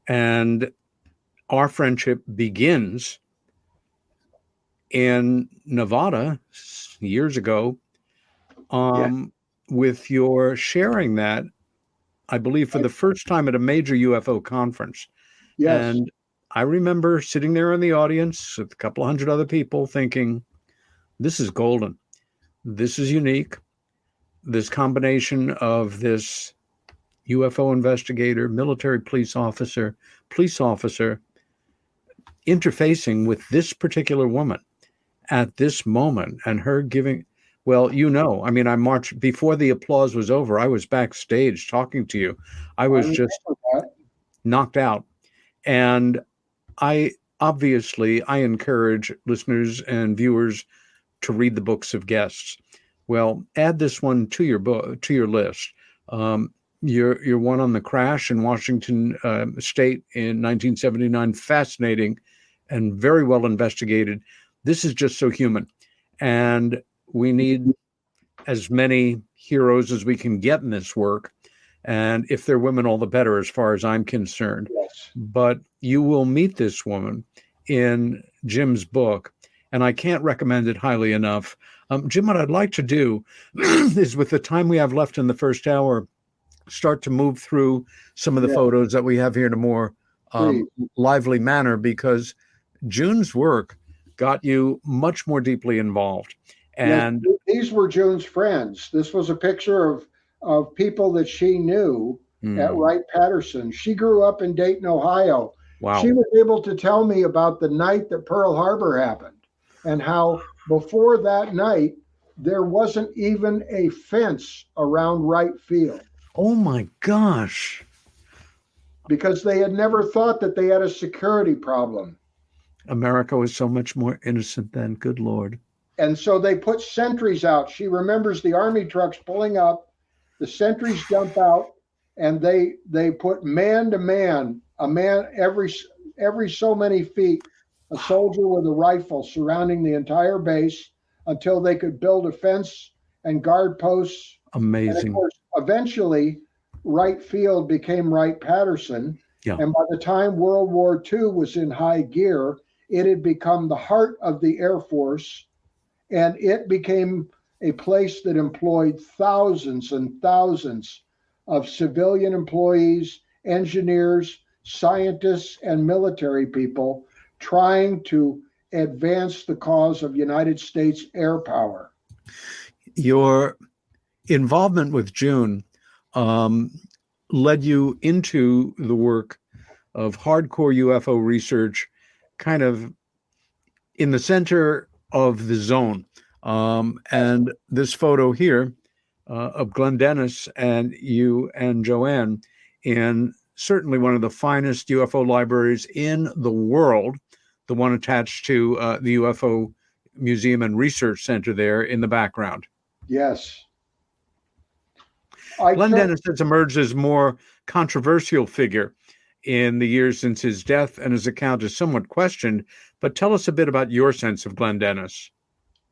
And our friendship begins in Nevada years ago with your sharing that, I believe, for the first time at a major UFO conference. Yes. And I remember sitting there in the audience with a couple of hundred other people thinking, this is golden. This is unique. This combination of this UFO investigator, military police officer, interfacing with this particular woman at this moment and her giving, well, I mean, I marched before the applause was over. I was backstage talking to you. I was just knocked out. And I encourage listeners and viewers to read the books of guests. Well, add this one to your book, to your list. Your one on the crash in Washington State in 1979, fascinating and very well investigated. This is just so human. And we need as many heroes as we can get in this work. And if they're women, all the better, as far as I'm concerned. Yes. But you will meet this woman in Jim's book, and I can't recommend it highly enough. Jim, what I'd like to do is, with the time we have left in the first hour, start to move through some of the photos that we have here in a more lively manner, because June's work got you much more deeply involved. And these were June's friends. This was a picture of people that she knew at Wright-Patterson. She grew up in Dayton, Ohio. Wow. She was able to tell me about the night that Pearl Harbor happened and how before that night, there wasn't even a fence around Wright Field. Oh my gosh. Because they had never thought that they had a security problem. America was so much more innocent then, good Lord. And so they put sentries out. She remembers the Army trucks pulling up, the sentries jump out, and they put man to man, a man every so many feet, a soldier with a rifle surrounding the entire base until they could build a fence and guard posts. Amazing. And of course, eventually, Wright Field became Wright-Patterson. Yeah. And by the time World War II was in high gear, it had become the heart of the Air Force, and it became a place that employed thousands and thousands of civilian employees, engineers, scientists, and military people trying to advance the cause of United States air power. Your involvement with June led you into the work of hardcore UFO research, kind of in the center of the zone. And this photo here of Glenn Dennis and you and Joanne in certainly one of the finest UFO libraries in the world, the one attached to the UFO Museum and Research Center there in the background. Yes. Glenn Dennis has emerged as a more controversial figure in the years since his death, and his account is somewhat questioned. But tell us a bit about your sense of Glenn Dennis.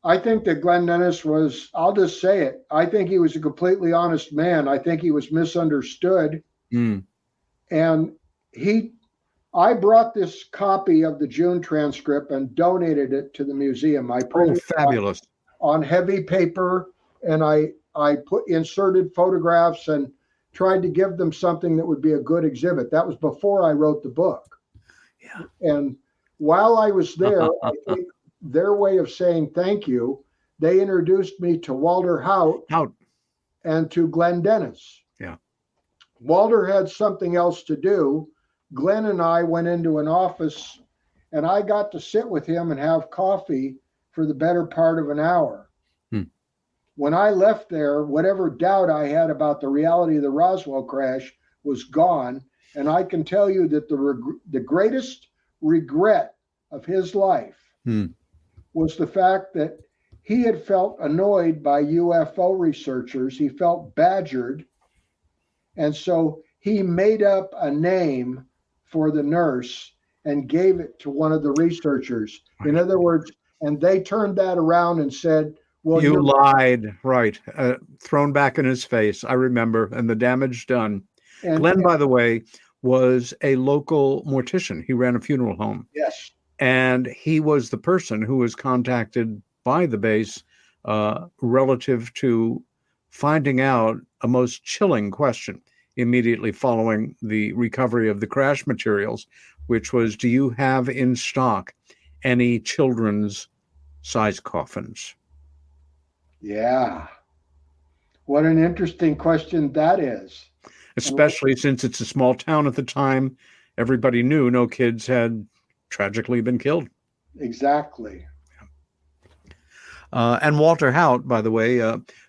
I think that Glenn Dennis was, I'll just say it, I think he was a completely honest man. I think he was misunderstood. And I brought this copy of the June transcript and donated it to the museum. I printed fabulous. On heavy paper, and I inserted photographs and tried to give them something that would be a good exhibit. That was before I wrote the book. Yeah. And while I was there, I think their way of saying thank you, they introduced me to Walter Haut and to Glenn Dennis. Yeah. Walter had something else to do. Glenn and I went into an office, and I got to sit with him and have coffee for the better part of an hour. When I left there, whatever doubt I had about the reality of the Roswell crash was gone. And I can tell you that the greatest regret of his life was the fact that he had felt annoyed by UFO researchers. He felt badgered. And so he made up a name for the nurse and gave it to one of the researchers. In other words, and they turned that around and said, well, you lied, right? Thrown back in his face. I remember, and the damage done. Glenn, by the way, was a local mortician. He ran a funeral home. Yes. And he was the person who was contacted by the base relative to finding out a most chilling question immediately following the recovery of the crash materials, which was, do you have in stock any children's size coffins? Yeah. What an interesting question that is. Especially since it's a small town at the time. Everybody knew no kids had tragically been killed. Exactly. And Walter Haut, by the way,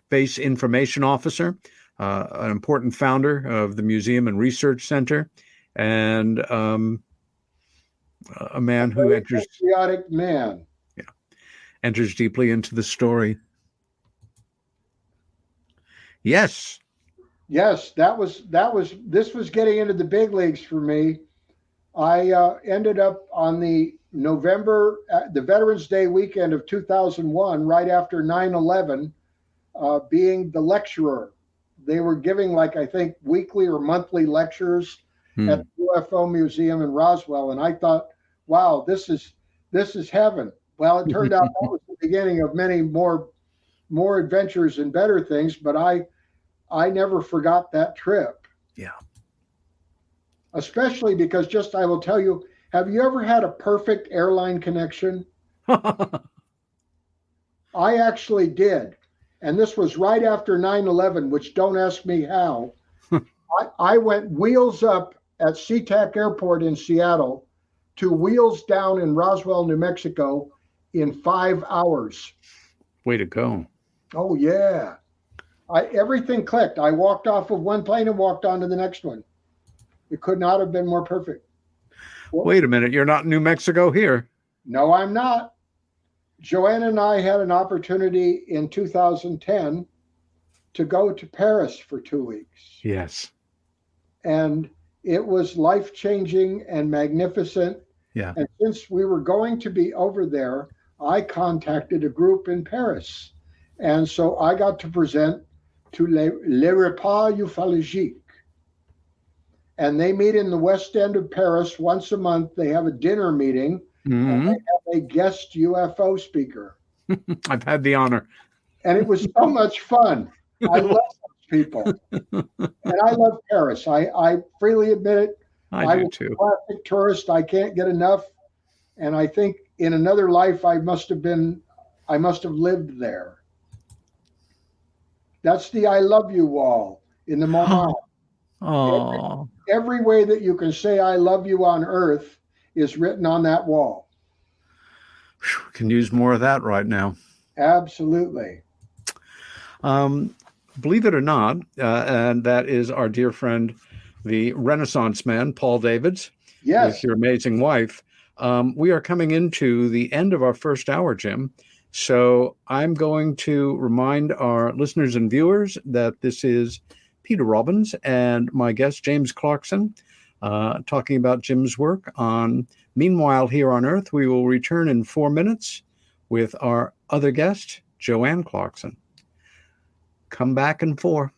base information officer, an important founder of the Museum and Research Center, and a man who enters patriotic man. Yeah, enters deeply into the story. Yes, this was getting into the big leagues for me. I ended up on the Veterans Day weekend of 2001, right after 9/11, being the lecturer. They were giving I think weekly or monthly lectures at the UFO Museum in Roswell. And I thought, wow, this is heaven. Well, it turned out that was the beginning of many more adventures and better things, but I never forgot that trip. Yeah. Especially because I will tell you, have you ever had a perfect airline connection? I actually did. And this was right after 9/11, which don't ask me how. I went wheels up at SeaTac Airport in Seattle to wheels down in Roswell, New Mexico in 5 hours. Way to go. Oh, yeah. Everything clicked. I walked off of one plane and walked onto the next one. It could not have been more perfect. Wait a minute. You're not in New Mexico here. No, I'm not. Joanne and I had an opportunity in 2010 to go to Paris for 2 weeks. Yes. And it was life-changing and magnificent. Yeah. And since we were going to be over there, I contacted a group in Paris. And so I got to present to Les Repas Ufologiques. And they meet in the West End of Paris once a month. They have a dinner meeting. And they have a guest UFO speaker. I've had the honor. And it was so much fun. I love those people. And I love Paris. I freely admit it. I do was too. A classic tourist. I can't get enough. And I think in another life, I must have lived there. That's the I love you wall in the MoMA. Oh. Every way that you can say I love you on Earth is written on that wall. Can use more of that right now. Absolutely. Believe it or not, and that is our dear friend, the Renaissance man, Paul Davids, Yes. with your amazing wife. We are coming into the end of our first hour, Jim. So I'm going to remind our listeners and viewers that this is Peter Robbins and my guest, James Clarkson, talking about Jim's work on Meanwhile Here on Earth. We will return in 4 minutes with our other guest, Joanne Clarkson. Come back in 4.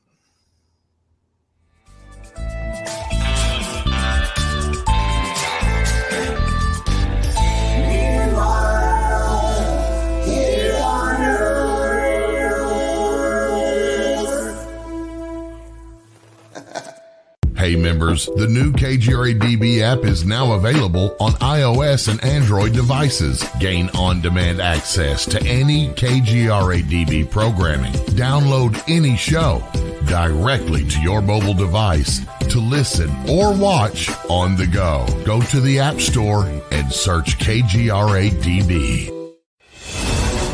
Hey members, the new KGRA-DB app is now available on iOS and Android devices. Gain on-demand access to any KGRA-DB programming. Download any show directly to your mobile device to listen or watch on the go. Go to the App Store and search KGRA-DB.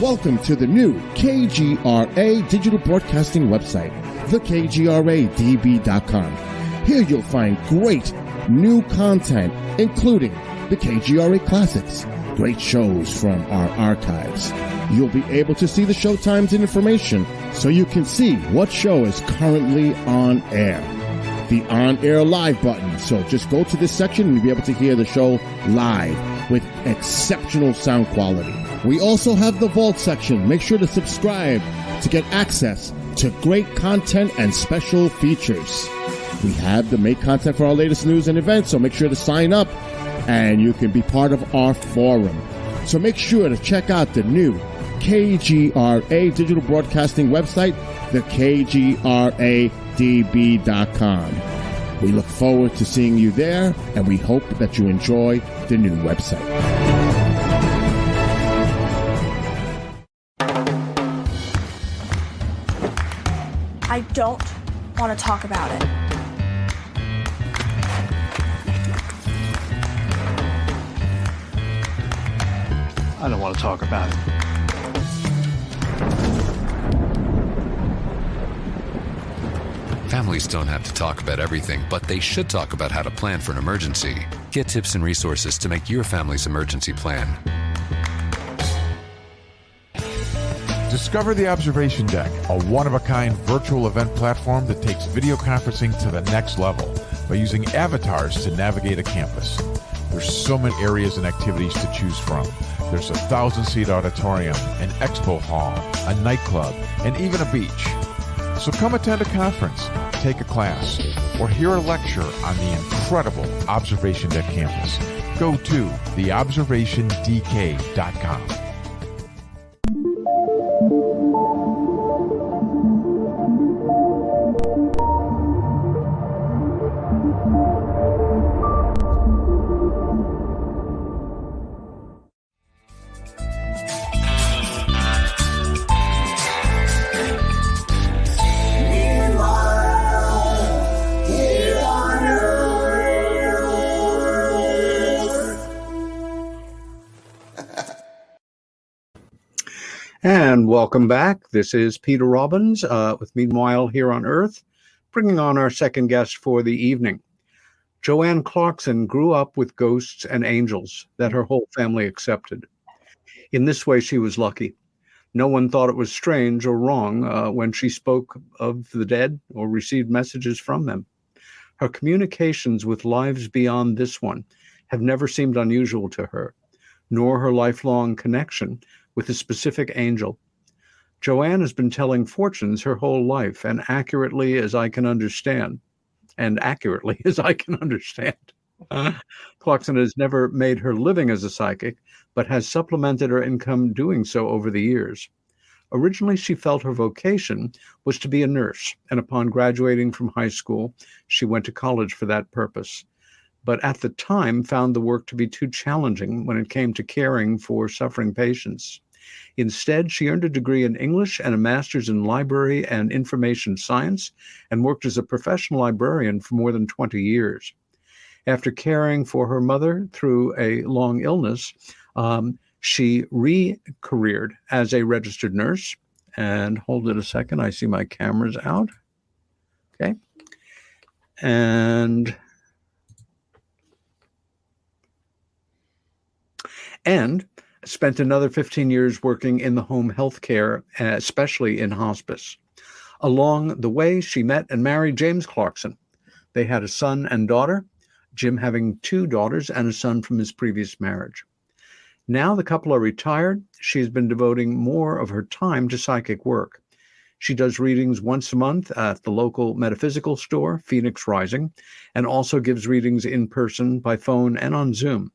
Welcome to the new KGRA digital broadcasting website, thekgradb.com. Here you'll find great new content, including the KGRA Classics, great shows from our archives. You'll be able to see the show times and information so you can see what show is currently on air. The on-air live button, so just go to this section and you'll be able to hear the show live with exceptional sound quality. We also have the Vault section. Make sure to subscribe to get access to great content and special features. We have the make content for our latest news and events, so make sure to sign up and you can be part of our forum. So make sure to check out the new KGRA digital broadcasting website, thekgradb.com. We look forward to seeing you there, and we hope that you enjoy the new website. I don't want to talk about it. I don't want to talk about it. Families don't have to talk about everything, but they should talk about how to plan for an emergency. Get tips and resources to make your family's emergency plan. Discover the Observation Deck, a one-of-a-kind virtual event platform that takes video conferencing to the next level by using avatars to navigate a campus. There's so many areas and activities to choose from. There's a 1,000-seat auditorium, an expo hall, a nightclub, and even a beach. So come attend a conference, take a class, or hear a lecture on the incredible Observation Deck campus. Go to theobservationdk.com. And welcome back. This is Peter Robbins with Meanwhile Here on Earth, bringing on our second guest for the evening. Joanne Clarkson grew up with ghosts and angels that her whole family accepted. In this way, she was lucky. No one thought it was strange or wrong when she spoke of the dead or received messages from them. Her communications with lives beyond this one have never seemed unusual to her, nor her lifelong connection with a specific angel. Joanne has been telling fortunes her whole life, and accurately as I can understand. Clarkson has never made her living as a psychic, but has supplemented her income doing so over the years. Originally, she felt her vocation was to be a nurse, and upon graduating from high school, she went to college for that purpose. But at the time found the work to be too challenging when it came to caring for suffering patients. Instead, she earned a degree in English and a master's in library and information science, and worked as a professional librarian for more than 20 years. After caring for her mother through a long illness, She re-careered as a registered nurse. And hold it a second. I see my camera's out. Okay. And spent another 15 years working in the home health care, especially in hospice. Along the way, she met and married James Clarkson. They had a son and daughter, Jim having 2 daughters and a son from his previous marriage. Now the couple are retired. She has been devoting more of her time to psychic work. She does readings once a month at the local metaphysical store, Phoenix Rising, and also gives readings in person, by phone, and on Zoom.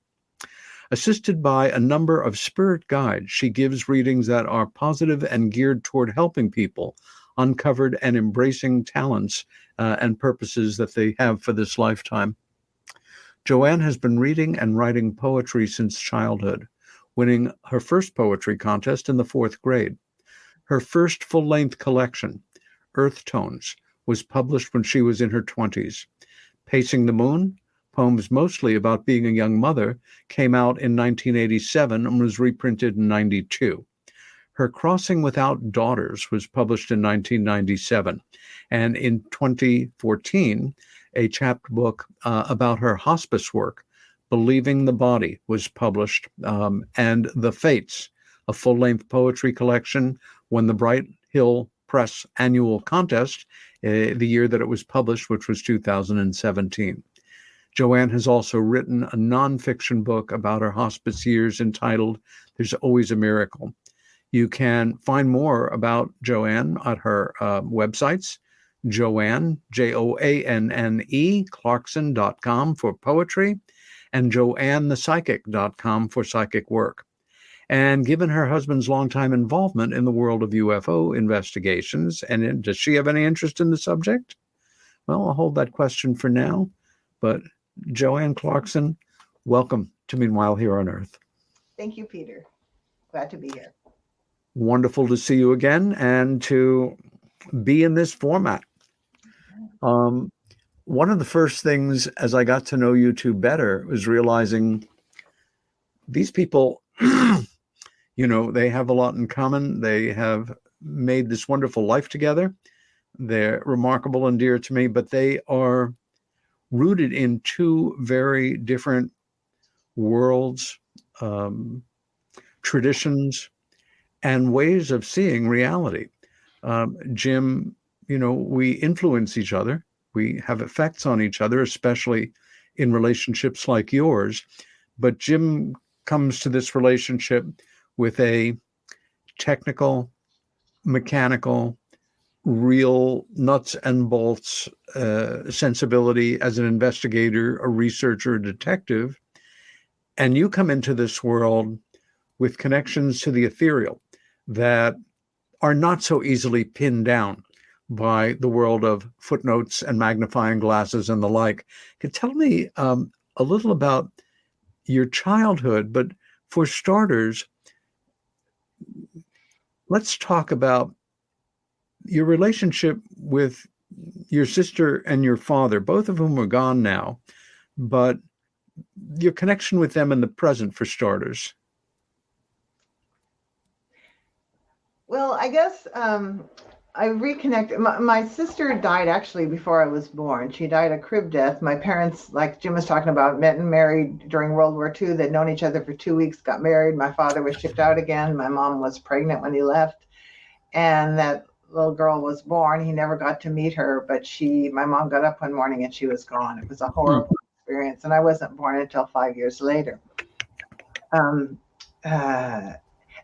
Assisted by a number of spirit guides, she gives readings that are positive and geared toward helping people uncovered and embracing talents and purposes that they have for this lifetime. Joanne has been reading and writing poetry since childhood, winning her first poetry contest in the 4th grade. Her first full-length collection, Earth Tones, was published when she was in her 20s. Pacing the Moon, poems mostly about being a young mother, came out in 1987 and was reprinted in 92. Her Crossing Without Daughters was published in 1997. And in 2014, a chapter book about her hospice work, Believing the Body, was published. And The Fates, a full-length poetry collection, won the Bright Hill Press annual contest the year that it was published, which was 2017. Joanne has also written a nonfiction book about her hospice years entitled There's Always a Miracle. You can find more about Joanne at her websites, Joanne, Joanne, Clarkson.com for poetry, and JoanneThePsychic.com for psychic work. And given her husband's longtime involvement in the world of UFO investigations, and does she have any interest in the subject? Well, I'll hold that question for now. But Joanne Clarkson, welcome to Meanwhile Here on Earth. Thank you, Peter. Glad to be here. Wonderful to see you again and to be in this format. One of the first things as I got to know you two better was realizing these people, they have a lot in common. They have made this wonderful life together. They're remarkable and dear to me, but they are rooted in 2 very different worlds, traditions, and ways of seeing reality. Jim, we influence each other. We have effects on each other, especially in relationships like yours. But Jim comes to this relationship with a technical, mechanical, real nuts and bolts sensibility as an investigator, a researcher, a detective. And you come into this world with connections to the ethereal that are not so easily pinned down by the world of footnotes and magnifying glasses and the like. Could tell me a little about your childhood, but for starters, let's talk about your relationship with your sister and your father, both of whom are gone now, but your connection with them in the present, for starters. Well, I guess I reconnected. My sister died actually before I was born. She died a crib death. My parents, like Jim was talking about, met and married during World War II. They'd known each other for 2 weeks, got married. My father was shipped out again. My mom was pregnant when he left. And that little girl was born. He never got to meet her, but my mom got up one morning and she was gone. It was a horrible experience. And I wasn't born until 5 years later.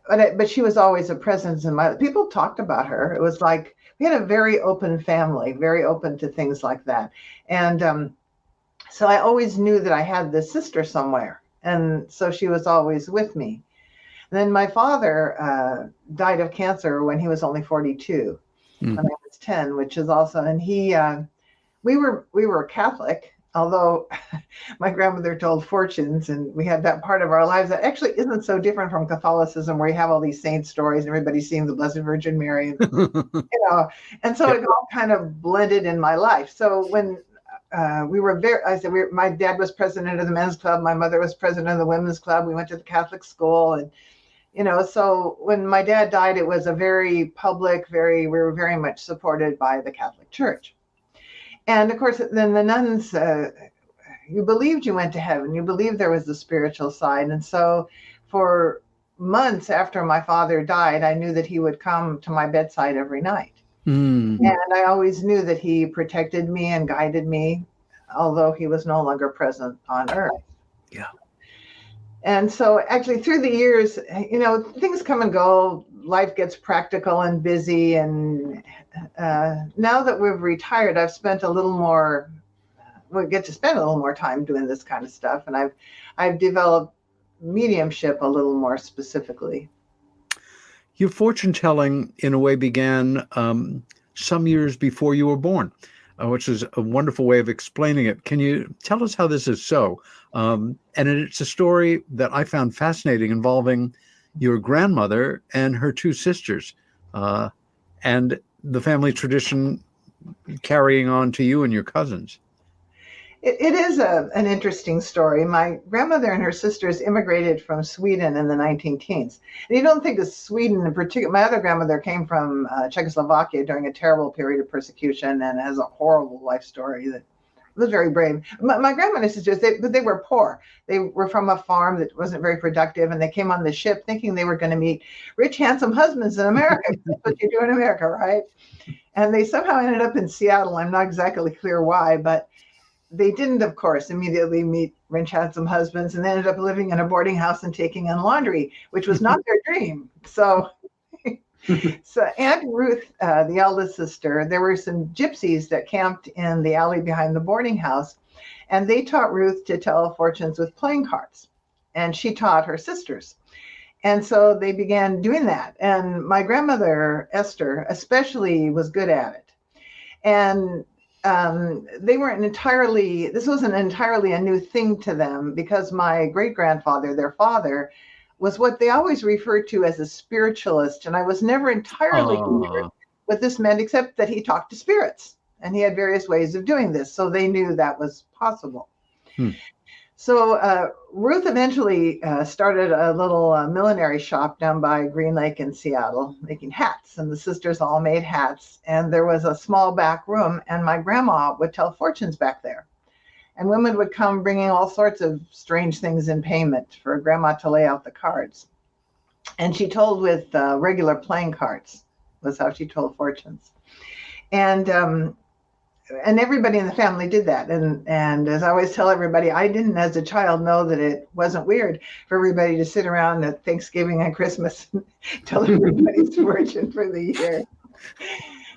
But she was always a presence in my life. People talked about her. It was like we had a very open family, very open to things like that. And so I always knew that I had this sister somewhere. And so she was always with me. And then my father died of cancer when he was only 42, when I was 10, which is also, and we were Catholic, although my grandmother told fortunes and we had that part of our lives that actually isn't so different from Catholicism, where you have all these saint stories and everybody's seeing the Blessed Virgin Mary, and, and so it all kind of blended in my life. So when we were my dad was president of the men's club, my mother was president of the women's club. We went to the Catholic school, and So when my dad died, it was a very public, we were very much supported by the Catholic Church. And of course, then the nuns, you believed you went to heaven. You believed there was the spiritual side. And so for months after my father died, I knew that he would come to my bedside every night. And I always knew that he protected me and guided me, although he was no longer present on earth. Yeah. And so actually through the years, things come and go. Life gets practical and busy. And now that we've retired, I've spent a little more, we get to spend a little more time doing this kind of stuff. And I've developed mediumship a little more specifically. Your fortune telling, in a way, began some years before you were born, which is a wonderful way of explaining it. Can you tell us how this is so? And it's a story that I found fascinating involving your grandmother and her two sisters, and the family tradition carrying on to you and your cousins. It is an interesting story. My grandmother and her sisters immigrated from Sweden in the 19-teens. And you don't think of Sweden in particular. My other grandmother came from Czechoslovakia during a terrible period of persecution and has a horrible life story that was very brave. My grandmother's sisters, they were poor. They were from a farm that wasn't very productive, and they came on the ship thinking they were going to meet rich, handsome husbands in America. That's what you do in America, right? And they somehow ended up in Seattle. I'm not exactly clear why, but they didn't, of course, immediately meet rich, handsome husbands, and they ended up living in a boarding house and taking in laundry, which was not their dream. So Aunt Ruth, the eldest sister, there were some gypsies that camped in the alley behind the boarding house, and they taught Ruth to tell fortunes with playing cards, and she taught her sisters. And so they began doing that. And my grandmother, Esther, especially was good at it. And this wasn't entirely a new thing to them, because my great-grandfather, their father, was what they always referred to as a spiritualist. And I was never entirely clear what this meant, except that he talked to spirits, and he had various ways of doing this. So they knew that was possible. So Ruth eventually started a little millinery shop down by Green Lake in Seattle, making hats, and the sisters all made hats. And there was a small back room, and my grandma would tell fortunes back there. And women would come bringing all sorts of strange things in payment for grandma to lay out the cards. And she told with regular playing cards, was how she told fortunes. And everybody in the family did that. And as I always tell everybody, I didn't as a child know that it wasn't weird for everybody to sit around at Thanksgiving and Christmas and tell everybody's fortune for the year.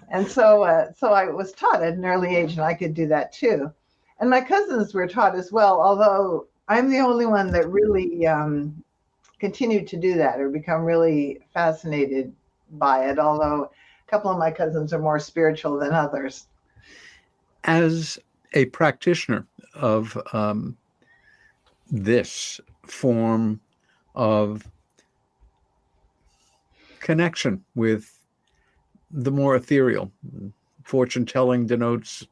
And so I was taught at an early age, and I could do that too. And my cousins were taught as well, although I'm the only one that really continued to do that or become really fascinated by it, although a couple of my cousins are more spiritual than others. As a practitioner of this form of connection with the more ethereal, fortune telling denotes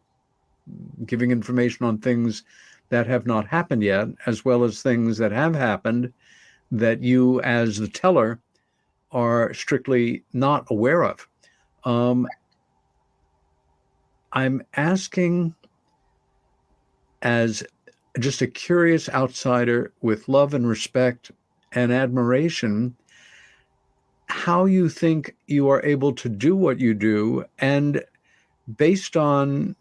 giving information on things that have not happened yet, as well as things that have happened that you, as the teller, are strictly not aware of. I'm asking, as just a curious outsider with love and respect and admiration, how you think you are able to do what you do, and based on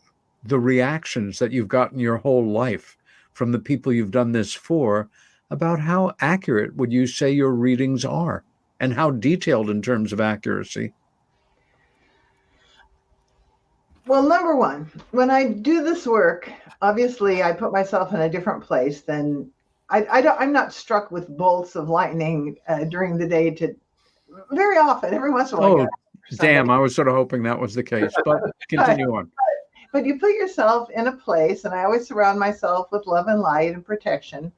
the reactions that you've gotten your whole life from the people you've done this for, about how accurate would you say your readings are, and how detailed in terms of accuracy? Well, number one, when I do this work, obviously I put myself in a different place than I'm not struck with bolts of lightning during the day. Very often, every once in a while. Oh, damn! I was sort of hoping that was the case, but continue on. But you put yourself in a place, and I always surround myself with love and light and protection.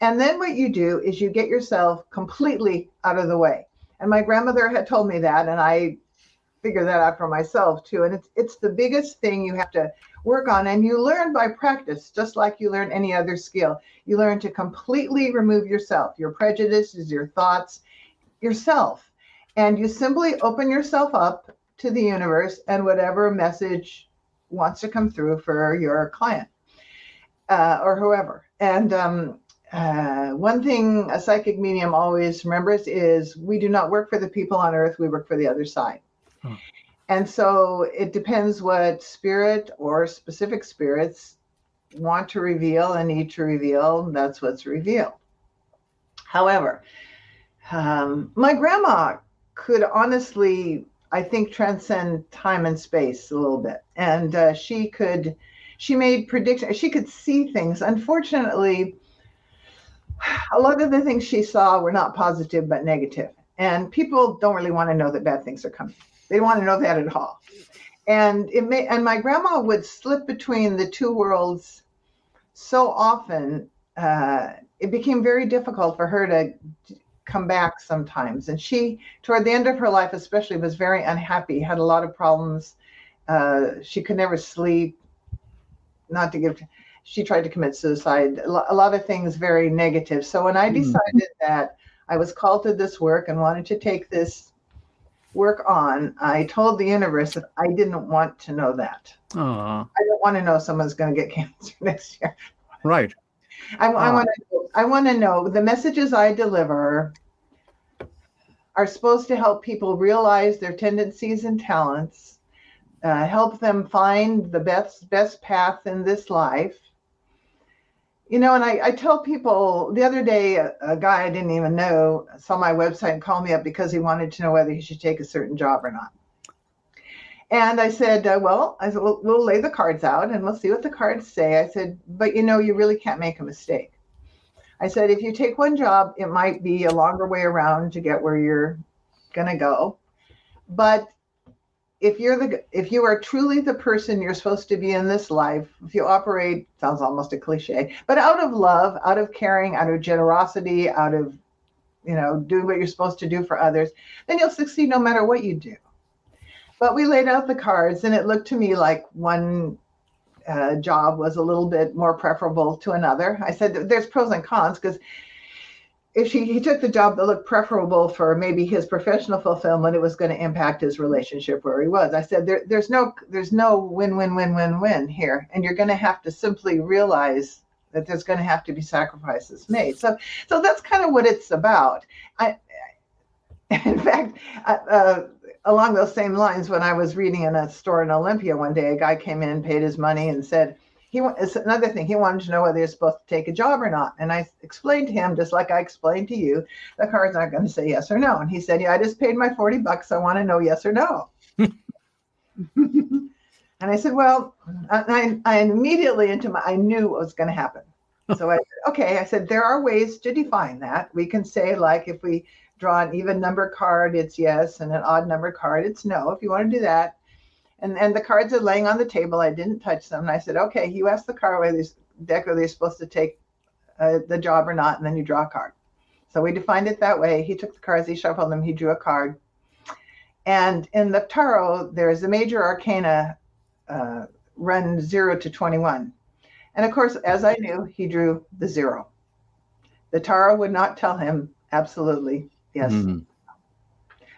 And then what you do is you get yourself completely out of the way. And my grandmother had told me that, and I figure that out for myself too. And it's the biggest thing you have to work on. And you learn by practice, just like you learn any other skill. You learn to completely remove yourself, your prejudices, your thoughts, yourself. And you simply open yourself up to the universe and whatever message wants to come through for your client or whoever. And one thing a psychic medium always remembers is we do not work for the people on earth, we work for the other side. Huh. And so it depends what spirit or specific spirits want to reveal and need to reveal. That's what's revealed. However, my grandma could honestly, I think, transcend time and space a little bit. And she made predictions. She could see things. Unfortunately, a lot of the things she saw were not positive, but negative. And people don't really want to know that bad things are coming. They don't want to know that at all. And my grandma would slip between the two worlds so often, it became very difficult for her to come back sometimes. And she, toward the end of her life especially, was very unhappy, had a lot of problems. She could never sleep, she tried to commit suicide, a lot of things very negative. So when I decided that I was called to this work and wanted to take this work on, I told the universe that I didn't want to know that. I don't want to know someone's going to get cancer next year. Right. I want to know the messages I deliver are supposed to help people realize their tendencies and talents, help them find the best path in this life. You know, and I tell people, the other day, a guy I didn't even know saw my website and called me up because he wanted to know whether he should take a certain job or not. And I said, we'll lay the cards out and we'll see what the cards say. I said, but you know, you really can't make a mistake. I said, if you take one job, it might be a longer way around to get where you're going to go. But if you are truly the person you're supposed to be in this life, if you operate, sounds almost a cliche, but out of love, out of caring, out of generosity, out of, doing what you're supposed to do for others, then you'll succeed no matter what you do. But we laid out the cards and it looked to me like one job was a little bit more preferable to another. I said, there's pros and cons, because if he took the job that looked preferable for maybe his professional fulfillment, it was going to impact his relationship where he was. I said, there's no win here. And you're going to have to simply realize that there's going to have to be sacrifices made. So that's kind of what it's about. In fact, along those same lines, when I was reading in a store in Olympia one day, a guy came in, paid his money, and said, it's another thing, he wanted to know whether you're supposed to take a job or not. And I explained to him, just like I explained to you, the card's not going to say yes or no. And he said, yeah, I just paid my $40. I want to know yes or no. And I said, well, I immediately I knew what was going to happen. So I said, okay, I said, there are ways to define that. We can say, like, if we draw an even number card, it's yes, and an odd number card, it's no, if you want to do that. And the cards are laying on the table. I didn't touch them. And I said, okay, you ask the card whether they're supposed to take the job or not, and then you draw a card. So we defined it that way. He took the cards, he shuffled them, he drew a card. And in the tarot, there's the major arcana run 0 to 21. And of course, as I knew, he drew the 0. The tarot would not tell him absolutely yes,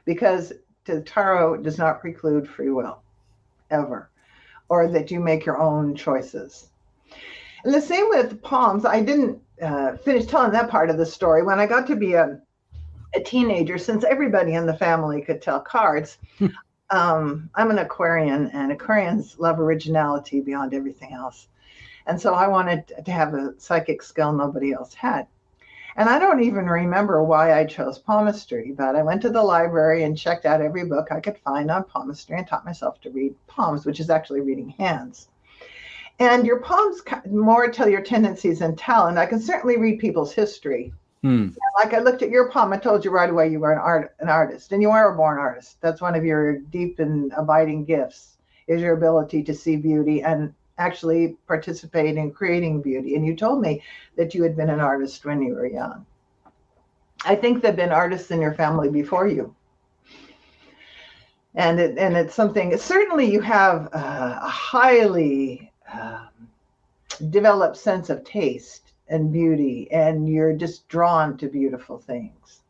because the tarot does not preclude free will. Ever, or that you make your own choices. And the same with palms. I didn't finish telling that part of the story. When I got to be a teenager, since everybody in the family could tell cards, I'm an Aquarian, and Aquarians love originality beyond everything else. And so I wanted to have a psychic skill nobody else had. And I don't even remember why I chose palmistry, but I went to the library and checked out every book I could find on palmistry and taught myself to read palms, which is actually reading hands. And your palms more tell your tendencies and talent. I can certainly read people's history. Like I looked at your palm, I told you right away you were an artist, and you are a born artist. That's one of your deep and abiding gifts, is your ability to see beauty and actually participate in creating beauty. And you told me that you had been an artist when you were young. I think there have been artists in your family before you. And it's something, certainly you have a highly developed sense of taste and beauty, and you're just drawn to beautiful things.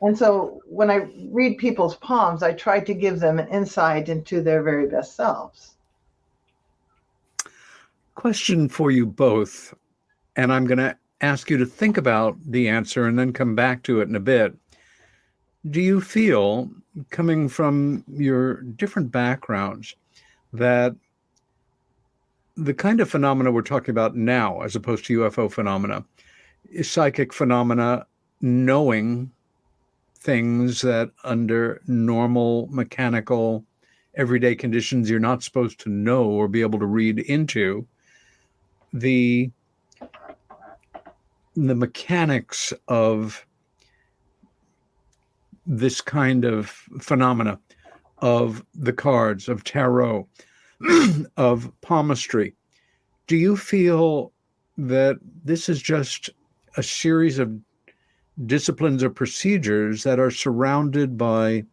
And so when I read people's palms, I try to give them an insight into their very best selves. Question for you both, and I'm going to ask you to think about the answer and then come back to it in a bit. Do you feel, coming from your different backgrounds, that the kind of phenomena we're talking about now, as opposed to UFO phenomena, is psychic phenomena, knowing things that under normal, mechanical, everyday conditions you're not supposed to know or be able to read into? The mechanics of this kind of phenomena, of the cards, of tarot, of palmistry. Do you feel that this is just a series of disciplines or procedures that are surrounded by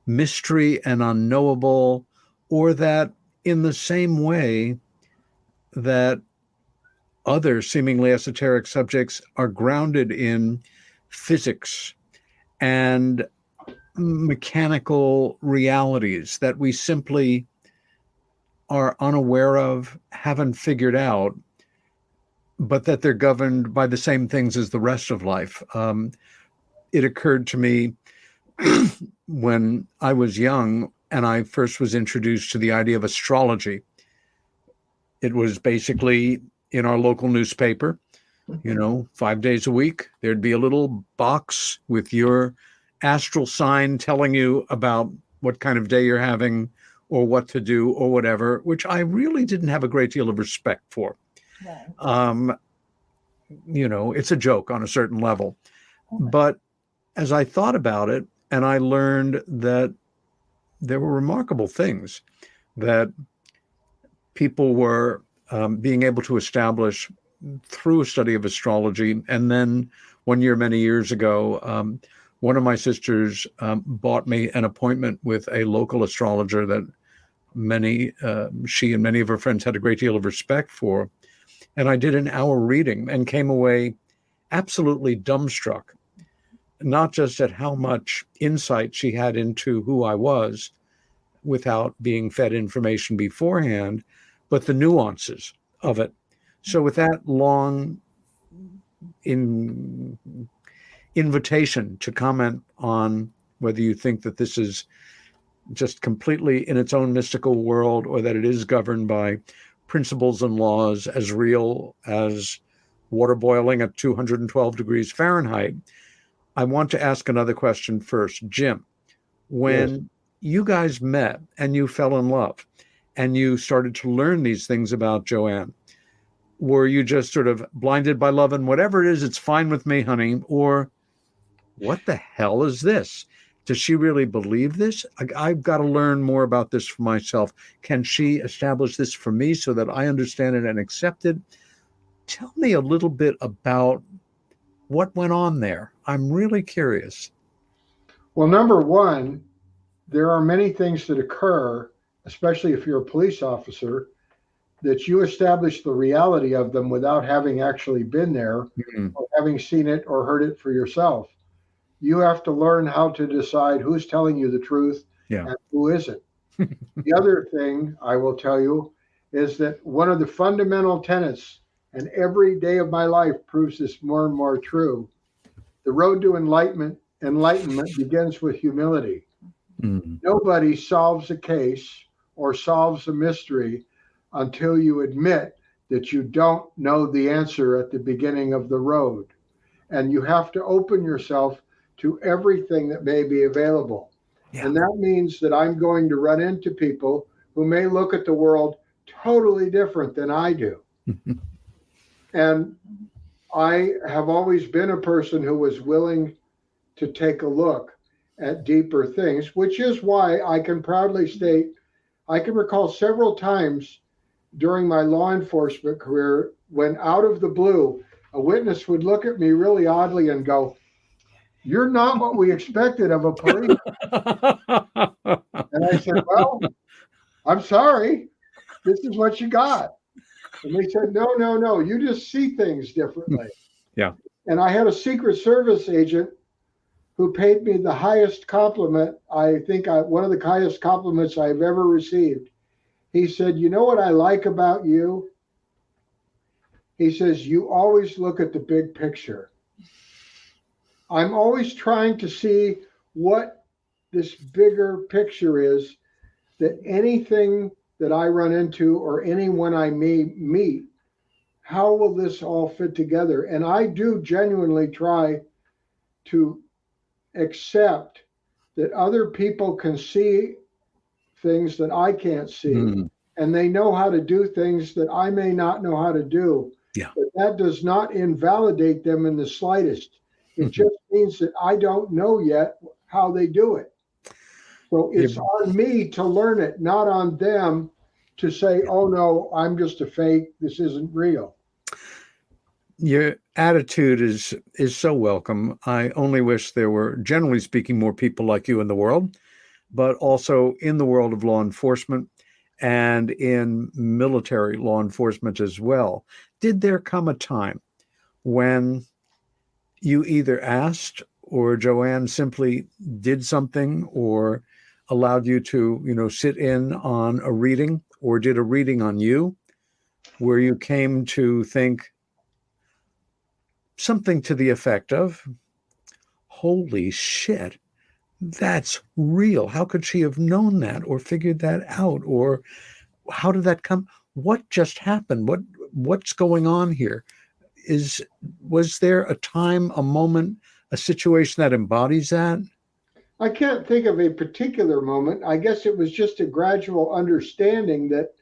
mystery and unknowable, or that in the same way that other seemingly esoteric subjects are grounded in physics and mechanical realities that we simply are unaware of, haven't figured out, but that they're governed by the same things as the rest of life? It occurred to me when I was young and I first was introduced to the idea of astrology. It was basically in our local newspaper, 5 days a week, there'd be a little box with your astral sign telling you about what kind of day you're having or what to do or whatever, which I really didn't have a great deal of respect for. Right. It's a joke on a certain level. But as I thought about it, and I learned that there were remarkable things that people were being able to establish through a study of astrology. And then one year, many years ago, one of my sisters bought me an appointment with a local astrologer that she and many of her friends had a great deal of respect for. And I did an hour reading and came away absolutely dumbstruck, not just at how much insight she had into who I was without being fed information beforehand, but the nuances of it. So with that long invitation to comment on whether you think that this is just completely in its own mystical world or that it is governed by principles and laws as real as water boiling at 212 degrees Fahrenheit, I want to ask another question first. Jim, when you guys met and you fell in love and you started to learn these things about Joanne, were you just sort of blinded by love and whatever it is, it's fine with me, honey? Or what the hell is this? Does she really believe this? I've got to learn more about this for myself. Can she establish this for me so that I understand it and accept it? Tell me a little bit about what went on there. I'm really curious. Well, number one, there are many things that occur, especially if you're a police officer, that you establish the reality of them without having actually been there or having seen it or heard it for yourself. You have to learn how to decide who's telling you the truth and who isn't. The other thing I will tell you is that one of the fundamental tenets, and every day of my life proves this more and more true, the road to enlightenment begins with humility. Nobody solves a case or solves a mystery until you admit that you don't know the answer at the beginning of the road. And you have to open yourself to everything that may be available. And that means that I'm going to run into people who may look at the world totally different than I do. And I have always been a person who was willing to take a look at deeper things, which is why I can proudly state, I can recall several times during my law enforcement career when out of the blue, a witness would look at me really oddly and go, "You're not what we expected of a police." And I said, "Well, I'm sorry. This is what you got." And they said, no, you just see things differently. Yeah. And I had a Secret Service agent who paid me the highest compliment. I think one of the highest compliments I've ever received. He said, "You know what I like about you?" He says, "You always look at the big picture." I'm always trying to see what this bigger picture is, that anything that I run into or anyone I may meet, how will this all fit together? And I do genuinely try to accept that other people can see things that I can't see, and they know how to do things that I may not know how to do. Yeah. But that does not invalidate them in the slightest. It just means that I don't know yet how they do it. So it's on me to learn it, not on them to say, "Oh no, I'm just a fake. This isn't real." Your attitude is so welcome. I only wish there were, generally speaking, more people like you in the world, but also in the world of law enforcement and in military law enforcement as well. Did there come a time when you either asked or Joanne simply did something or allowed you to, sit in on a reading or did a reading on you where you came to think something to the effect of, "Holy shit, that's real. How could she have known that or figured that out? Or how did that come? What just happened? What's going on here?" Was there a time, a moment, a situation that embodies that? I can't think of a particular moment. I guess it was just a gradual understanding that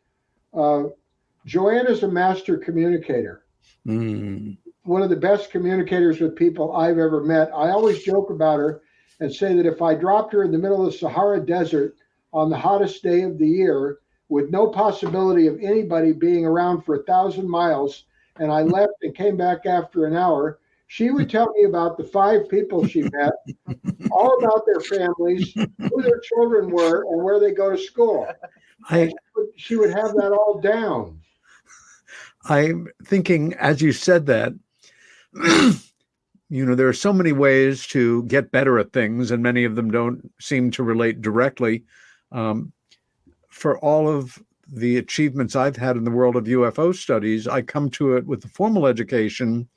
Joanne is a master communicator. One of the best communicators with people I've ever met. I always joke about her and say that if I dropped her in the middle of the Sahara Desert on the hottest day of the year with no possibility of anybody being around for 1,000 miles, and I left and came back after an hour, she would tell me about the 5 people she met, all about their families, who their children were, and where they go to school. She would have that all down. I'm thinking, as you said that, there are so many ways to get better at things, and many of them don't seem to relate directly. For all of the achievements I've had in the world of UFO studies, I come to it with a formal education,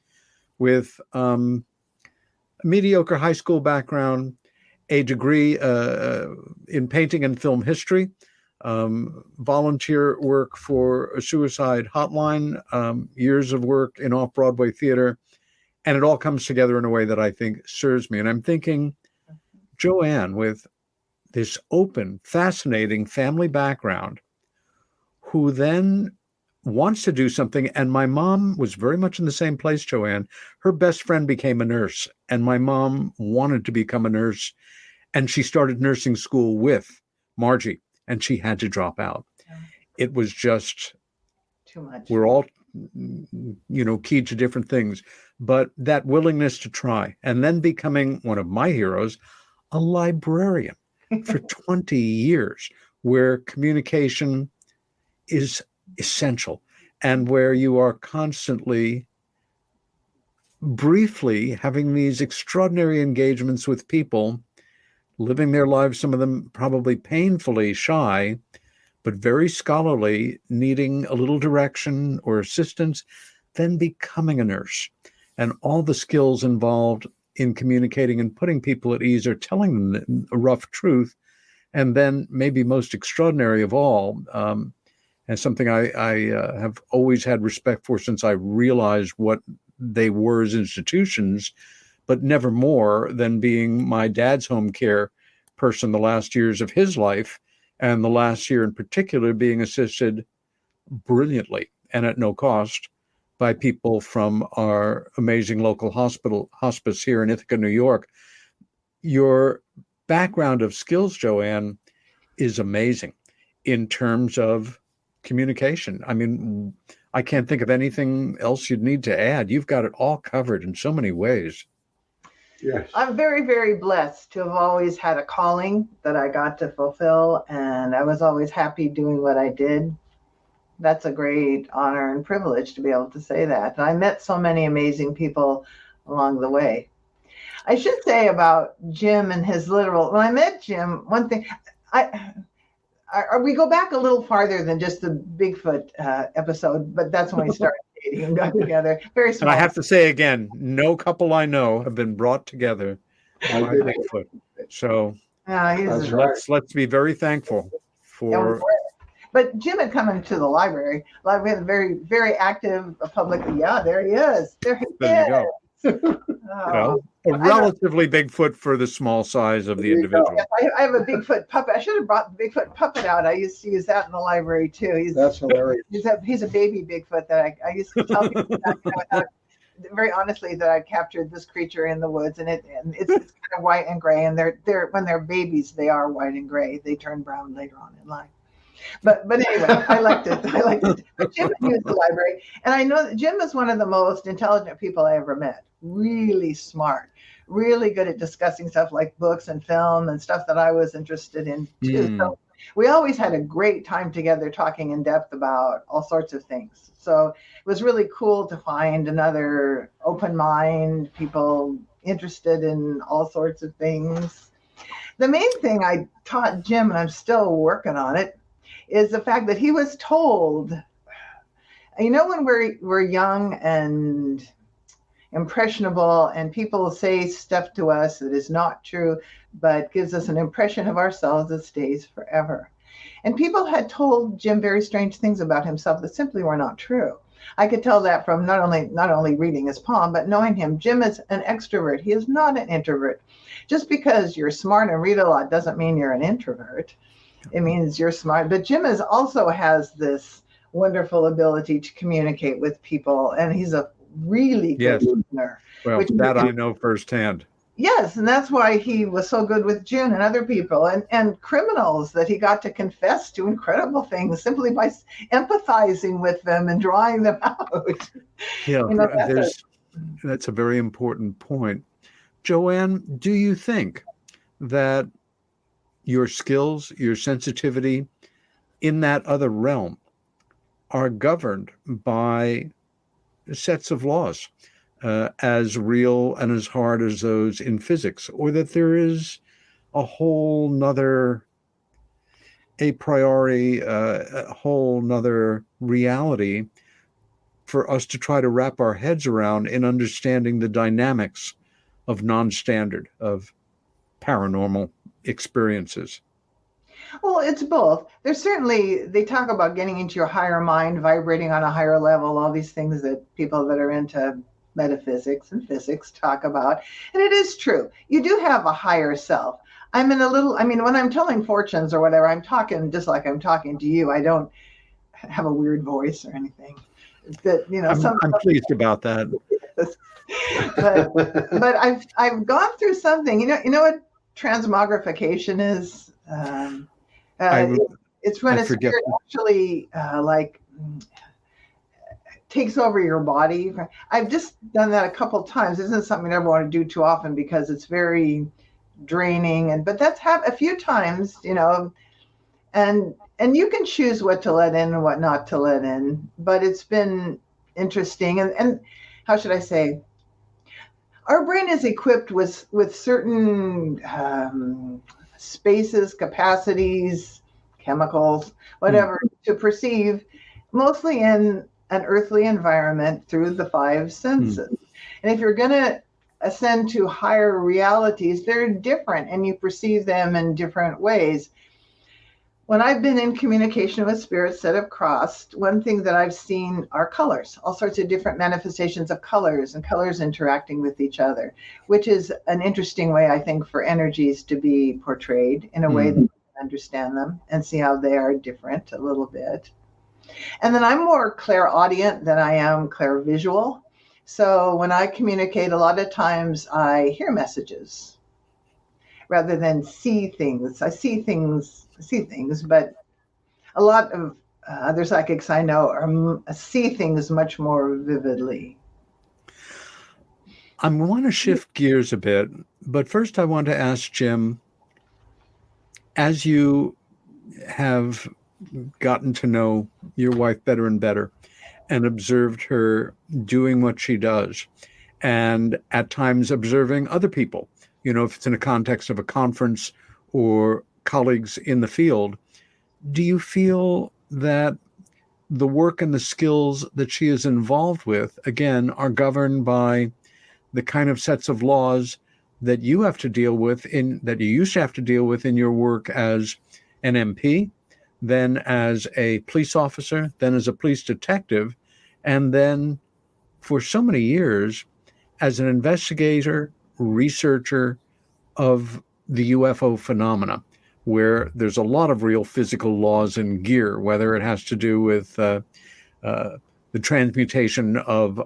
with a mediocre high school background, a degree in painting and film history, volunteer work for a suicide hotline, years of work in off-Broadway theater, and it all comes together in a way that I think serves me. And I'm thinking, Joanne, with this open, fascinating family background, who then wants to do something. And my mom was very much in the same place, Joanne. Her best friend became a nurse, and my mom wanted to become a nurse. And she started nursing school with Margie, and she had to drop out. It was just too much. We're all, keyed to different things. But that willingness to try, and then becoming one of my heroes, a librarian for 20 years, where communication is essential and where you are constantly, briefly having these extraordinary engagements with people, living their lives, some of them probably painfully shy, but very scholarly, needing a little direction or assistance, then becoming a nurse. And all the skills involved in communicating and putting people at ease or telling them a rough truth. And then maybe most extraordinary of all, and something I have always had respect for since I realized what they were as institutions, but never more than being my dad's home care person the last years of his life, and the last year in particular being assisted brilliantly and at no cost by people from our amazing local hospice here in Ithaca, New York. Your background of skills, Joanne, is amazing in terms of communication. I mean, I can't think of anything else you'd need to add. You've got it all covered in so many ways. Yes. I'm very, very blessed to have always had a calling that I got to fulfill, and I was always happy doing what I did. That's a great honor and privilege to be able to say that. And I met so many amazing people along the way. I should say about Jim and his literal. When I met Jim, one thing, we go back a little farther than just the Bigfoot episode, but that's when we started dating and got together. Very small. And I have to say again, no couple I know have been brought together by Bigfoot. So let's be very thankful for. But Jim had come into the library. We had a very, very active public. Yeah, there he is. There he is. You go. Well, a relatively Bigfoot for the small size of the individual. I have a Bigfoot puppet. I should have brought the Bigfoot puppet out. I used to use that in the library too. That's hilarious. He's a baby Bigfoot that I used to tell people very honestly that I captured this creature in the woods, and it's kind of white and gray. And they're when they're babies, they are white and gray. They turn brown later on in life. But anyway, I liked it. But Jim used the library, and I know that Jim is one of the most intelligent people I ever met. Really smart, really good at discussing stuff like books and film and stuff that I was interested in too. So we always had a great time together, talking in depth about all sorts of things. So it was really cool to find another open mind, people interested in all sorts of things. The main thing I taught Jim, and I'm still working on it, is the fact that he was told, when we're young and impressionable and people say stuff to us that is not true, but gives us an impression of ourselves that stays forever. And people had told Jim very strange things about himself that simply were not true. I could tell that from not only reading his poem, but knowing him. Jim is an extrovert. He is not an introvert. Just because you're smart and read a lot doesn't mean you're an introvert. It means you're smart. But Jim also has this wonderful ability to communicate with people, and he's a really good listener. Well, that I know firsthand. Yes, and that's why he was so good with June and other people and criminals, that he got to confess to incredible things simply by empathizing with them and drawing them out. Yeah, that's a very important point. Joanne, do you think that your skills, your sensitivity in that other realm are governed by sets of laws as real and as hard as those in physics, or that there is a whole nother a priori, a whole nother reality for us to try to wrap our heads around in understanding the dynamics of non-standard, of paranormal experiences? Well, it's both. There's certainly, they talk about getting into your higher mind, vibrating on a higher level, all these things that people that are into metaphysics and physics talk about. And it is true. You do have a higher self. When I'm telling fortunes or whatever, I'm talking just like I'm talking to you. I don't have a weird voice or anything. But, I'm pleased about that. but I've gone through something. You know what transmogrification is? It's when a spirit actually takes over your body. I've just done that a couple of times. This isn't something I never want to do too often because it's very draining. But that's happened a few times, and you can choose what to let in and what not to let in. But it's been interesting. And how should I say? Our brain is equipped with certain spaces, capacities, chemicals, whatever, to perceive, mostly in an earthly environment through the five senses. And if you're going to ascend to higher realities, they're different and you perceive them in different ways. When I've been in communication with spirits that have crossed, one thing that I've seen are colors, all sorts of different manifestations of colors and colors interacting with each other, which is an interesting way, I think, for energies to be portrayed in a way that you can understand them and see how they are different a little bit. And then I'm more clairaudient than I am clairvisual. So when I communicate, a lot of times I hear messages rather than see things. I see things, but a lot of other psychics I know see things much more vividly. I want to shift gears a bit, but first I want to ask Jim, as you have gotten to know your wife better and better and observed her doing what she does and at times observing other people, if it's in a context of a conference or colleagues in the field. Do you feel that the work and the skills that she is involved with, again, are governed by the kind of sets of laws that you have to deal with that you used to have to deal with in your work as an MP, then as a police officer, then as a police detective, and then for so many years as an investigator, researcher of the UFO phenomena, where there's a lot of real physical laws in gear, whether it has to do with the transmutation of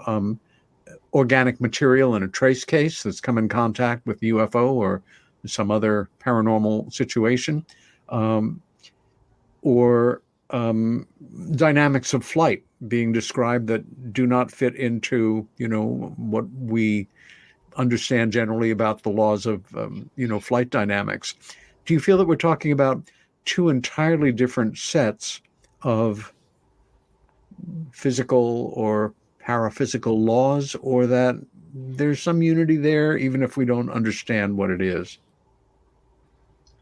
organic material in a trace case that's come in contact with UFO or some other paranormal situation, or dynamics of flight being described that do not fit into, what we understand generally about the laws of, flight dynamics. Do you feel that we're talking about two entirely different sets of physical or paraphysical laws, or that there's some unity there, even if we don't understand what it is?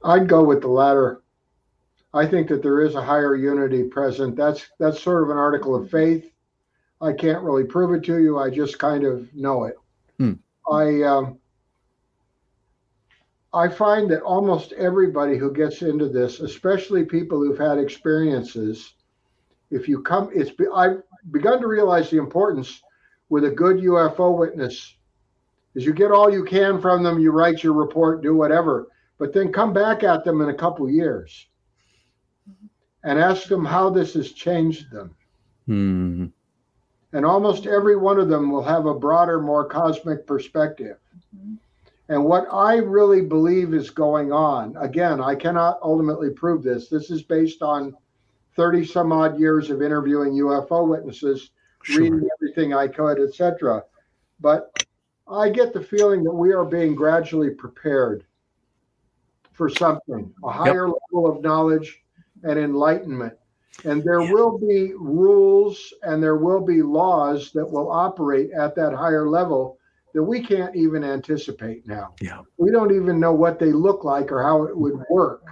I'd go with the latter. I think that there is a higher unity present. That's sort of an article of faith. I can't really prove it to you. I just kind of know it. I find that almost everybody who gets into this, especially people who've had experiences, I've begun to realize the importance with a good UFO witness is you get all you can from them, you write your report, do whatever, but then come back at them in a couple years and ask them how this has changed them. And almost every one of them will have a broader, more cosmic perspective. And what I really believe is going on, again, I cannot ultimately prove this. This is based on 30 some odd years of interviewing UFO witnesses, reading everything I could, etc. But I get the feeling that we are being gradually prepared for something, a higher level of knowledge and enlightenment. And there will be rules and there will be laws that will operate at that higher level that we can't even anticipate now. We don't even know what they look like or how it would work.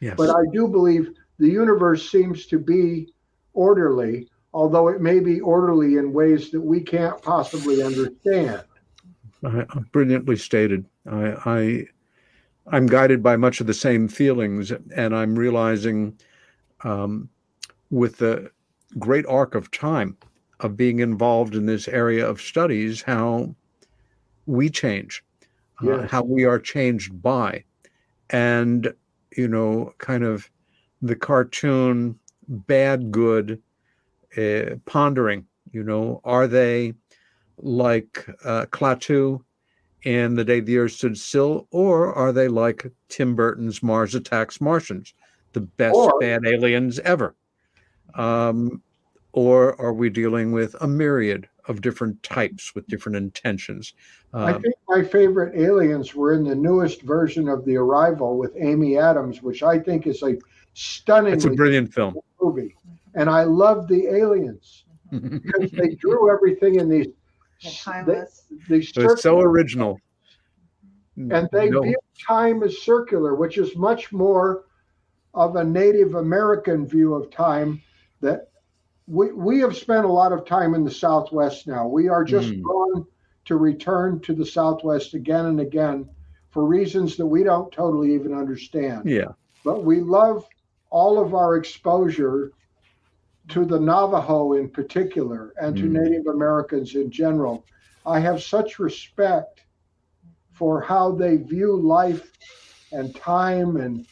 But I do believe the universe seems to be orderly, although it may be orderly in ways that we can't possibly understand. Brilliantly stated. I'm guided by much of the same feelings, and I'm realizing with the great arc of time of being involved in this area of studies, how we change, how we are changed by, and, kind of the cartoon bad, good pondering, are they like Klaatu in The Day the Earth Stood Still, or are they like Tim Burton's Mars Attacks Martians, the best bad aliens ever? Or are we dealing with a myriad of different types with different intentions? I think my favorite aliens were in the newest version of The Arrival with Amy Adams, which I think is a stunningly It's a brilliant film. Movie. And I love the aliens because they drew everything in these It's so original. And they view time as circular, which is much more of a Native American view of time. That we have spent a lot of time in the Southwest now. We are just drawn to return to the Southwest again and again for reasons that we don't totally even understand. But we love all of our exposure to the Navajo in particular and to Native Americans in general. I have such respect for how they view life and time and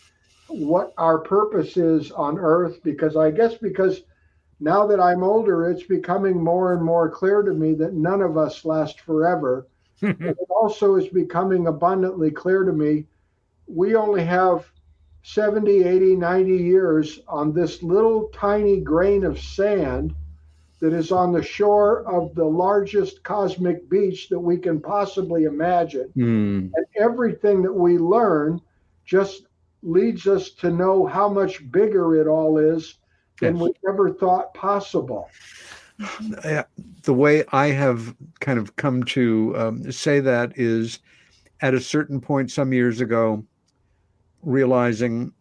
what our purpose is on Earth, because now that I'm older, it's becoming more and more clear to me that none of us last forever. And it also is becoming abundantly clear to me we only have 70, 80, 90 years on this little tiny grain of sand that is on the shore of the largest cosmic beach that we can possibly imagine. And everything that we learn just leads us to know how much bigger it all is than we ever thought possible. The way I have kind of come to say that is at a certain point some years ago, realizing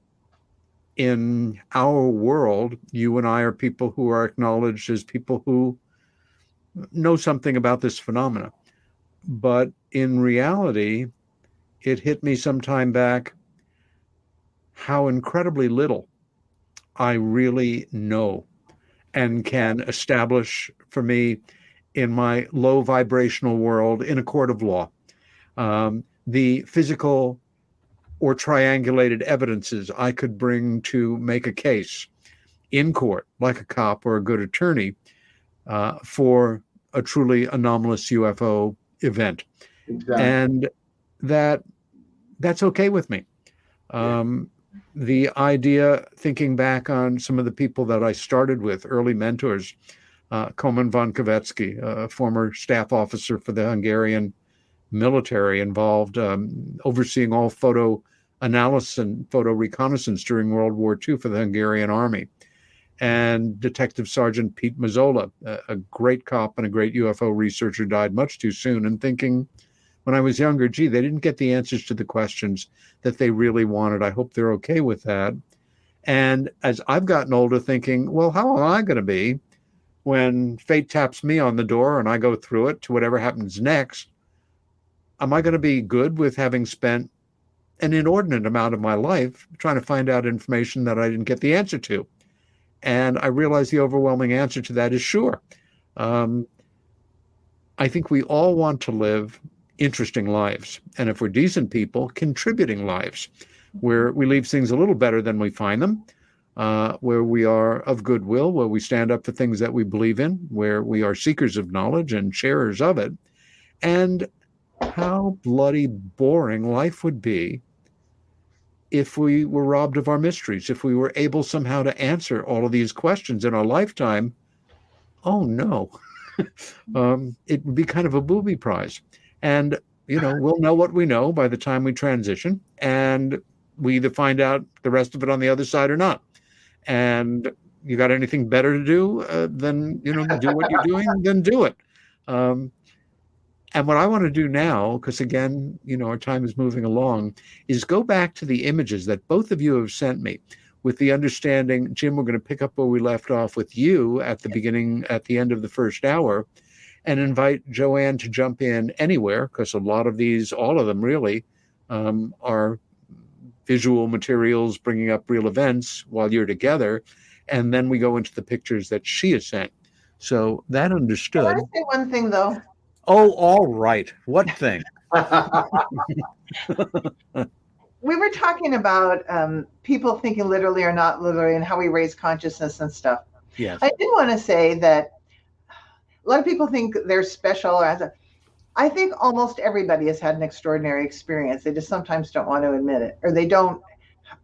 in our world, you and I are people who are acknowledged as people who know something about this phenomena. But in reality, it hit me some time back how incredibly little I really know and can establish for me in my low vibrational world in a court of law. The physical or triangulated evidences I could bring to make a case in court, like a cop or a good attorney, for a truly anomalous UFO event. Exactly. And that's okay with me. The idea, thinking back on some of the people that I started with, early mentors, Koman von Kavetsky, a former staff officer for the Hungarian military, involved overseeing all photo analysis and photo reconnaissance during World War II for the Hungarian army. And Detective Sergeant Pete Mazzola, a great cop and a great UFO researcher, died much too soon. And thinking, when I was younger, gee, they didn't get the answers to the questions that they really wanted. I hope they're okay with that. And as I've gotten older, thinking, well, how am I going to be when fate taps me on the door and I go through it to whatever happens next? Am I going to be good with having spent an inordinate amount of my life trying to find out information that I didn't get the answer to? And I realize the overwhelming answer to that is sure. I think we all want to live interesting lives. And if we're decent people, contributing lives, where we leave things a little better than we find them, where we are of goodwill, where we stand up for things that we believe in, where we are seekers of knowledge and sharers of it. And how bloody boring life would be if we were robbed of our mysteries, if we were able somehow to answer all of these questions in our lifetime. Oh no. It would be kind of a booby prize. And, we'll know what we know by the time we transition, and we either find out the rest of it on the other side or not. And you got anything better to do than, do what you're doing, then do it. And what I want to do now, because again, our time is moving along, is go back to the images that both of you have sent me, with the understanding, Jim, we're going to pick up where we left off with you at the end of the first hour, and invite Joanne to jump in anywhere, because a lot of these, all of them really, are visual materials bringing up real events while you're together. And then we go into the pictures that she has sent. So that understood. I want to say one thing, though. Oh, all right. What thing? We were talking about people thinking literally or not literally and how we raise consciousness and stuff. Yes. I did want to say that a lot of people think they're special. I think almost everybody has had an extraordinary experience. They just sometimes don't want to admit it, or they don't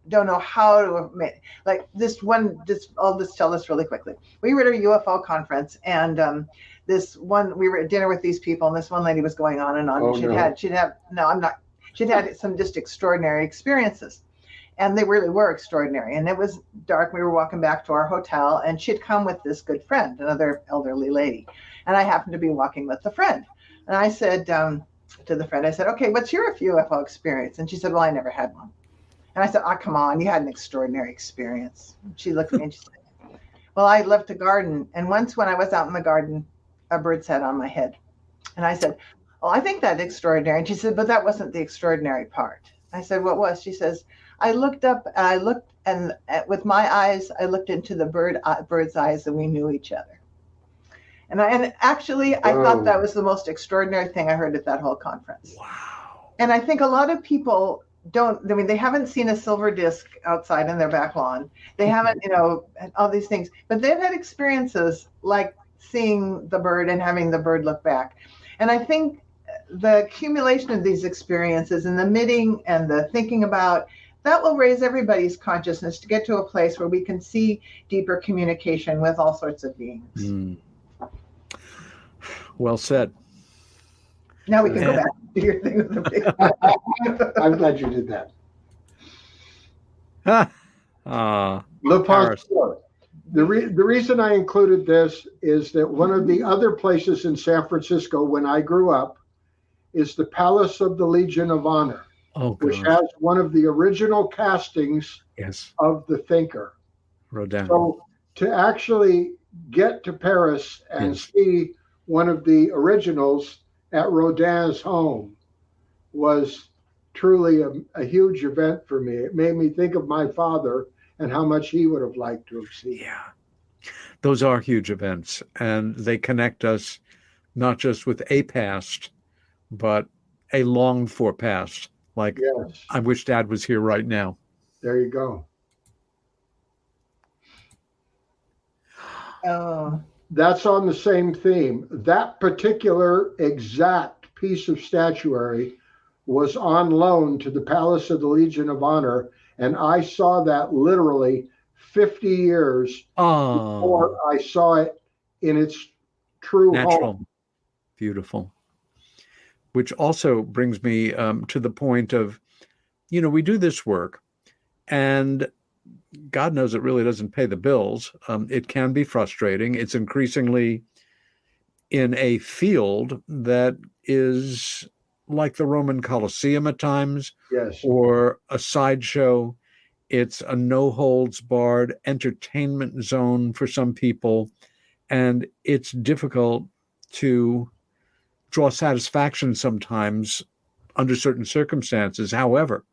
know how to admit. Like this one, I'll just tell this really quickly. We were at a UFO conference, and we were at dinner with these people, and this one lady was going on and on. Oh, She'd had some just extraordinary experiences, and they really were extraordinary. And it was dark. We were walking back to our hotel, and she'd come with this good friend, another elderly lady. And I happened to be walking with the friend. And I said to the friend, I said, okay, what's your UFO experience? And she said, well, I never had one. And I said, oh, come on, you had an extraordinary experience. She looked at me and she said, well, I left a garden. And once when I was out in the garden, a bird sat on my head. And I said, well, I think that's extraordinary. And she said, but that wasn't the extraordinary part. I said, what was? She says, I looked up and I looked, and with my eyes, I looked into the bird's eyes, and we knew each other. And actually, I thought that was the most extraordinary thing I heard at that whole conference. Wow. And I think a lot of people they haven't seen a silver disc outside in their back lawn. They haven't, all these things, but they've had experiences like seeing the bird and having the bird look back. And I think the accumulation of these experiences and the admitting and the thinking about that will raise everybody's consciousness to get to a place where we can see deeper communication with all sorts of beings. Mm. Well said. Now we can go back to your thing with the big. I'm glad you did that. Le Paris. The reason I included this is that one of the other places in San Francisco when I grew up is the Palace of the Legion of Honor, which has one of the original castings of the thinker. Rodin. So to actually get to Paris and see one of the originals at Rodin's home was truly a huge event for me. It made me think of my father and how much he would have liked to have seen. Yeah. Those are huge events, and they connect us not just with a past, but a longed for past. Like, I wish Dad was here right now. There you go. That's on the same theme. That particular exact piece of statuary was on loan to the Palace of the Legion of Honor, and I saw that literally 50 years before I saw it in its true home. Beautiful. Which also brings me to the point of, we do this work, and God knows it really doesn't pay the bills. It can be frustrating. It's increasingly in a field that is like the Roman Colosseum at times, or a sideshow. It's a no-holds-barred entertainment zone for some people, and it's difficult to draw satisfaction sometimes under certain circumstances. However,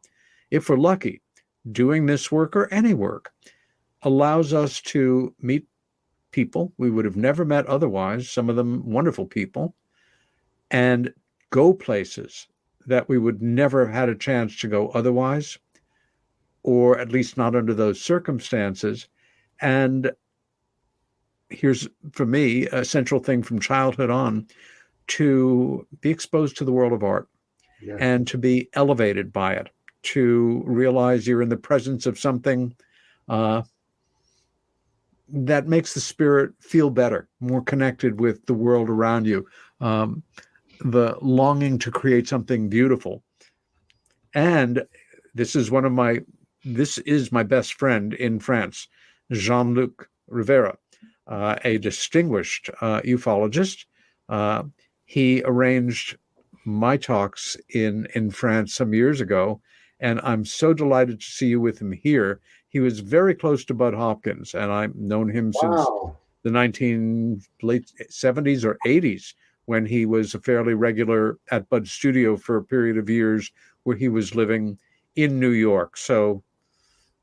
if we're lucky, doing this work or any work allows us to meet people we would have never met otherwise, some of them wonderful people, and go places that we would never have had a chance to go otherwise, or at least not under those circumstances. And here's, for me, a central thing from childhood on, to be exposed to the world of art and to be elevated by it, to realize you're in the presence of something that makes the spirit feel better, more connected with the world around you, the longing to create something beautiful. And this is my best friend in France, Jean-Luc Rivera, a distinguished ufologist. He arranged my talks in France some years ago, and I'm so delighted to see you with him here. He was very close to Bud Hopkins, and I've known him since the late 70s or 80s, when he was a fairly regular at Bud's studio for a period of years where he was living in New York. So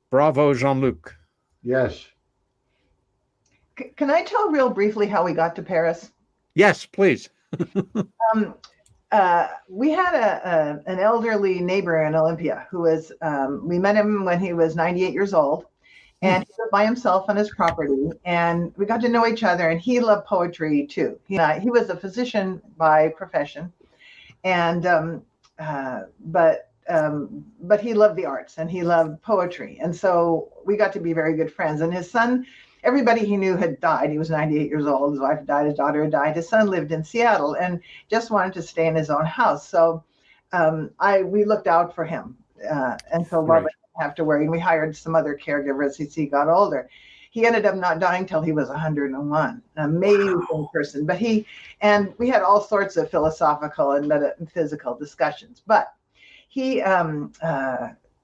bravo, Jean-Luc. Yes. Can I tell real briefly how we got to Paris? Yes, please. We had an elderly neighbor in Olympia who was, we met him when he was 98 years old, and he lived by himself on his property, and we got to know each other, and he loved poetry too. He was a physician by profession, and but he loved the arts and he loved poetry, and so we got to be very good friends. And his son, everybody he knew had died. He was 98 years old. His wife died. His daughter had died. His son lived in Seattle and just wanted to stay in his own house. So we looked out for him. And so Robert didn't have to worry. And we hired some other caregivers as he got older. He ended up not dying till he was 101. An amazing person. But we had all sorts of philosophical and metaphysical discussions. But he,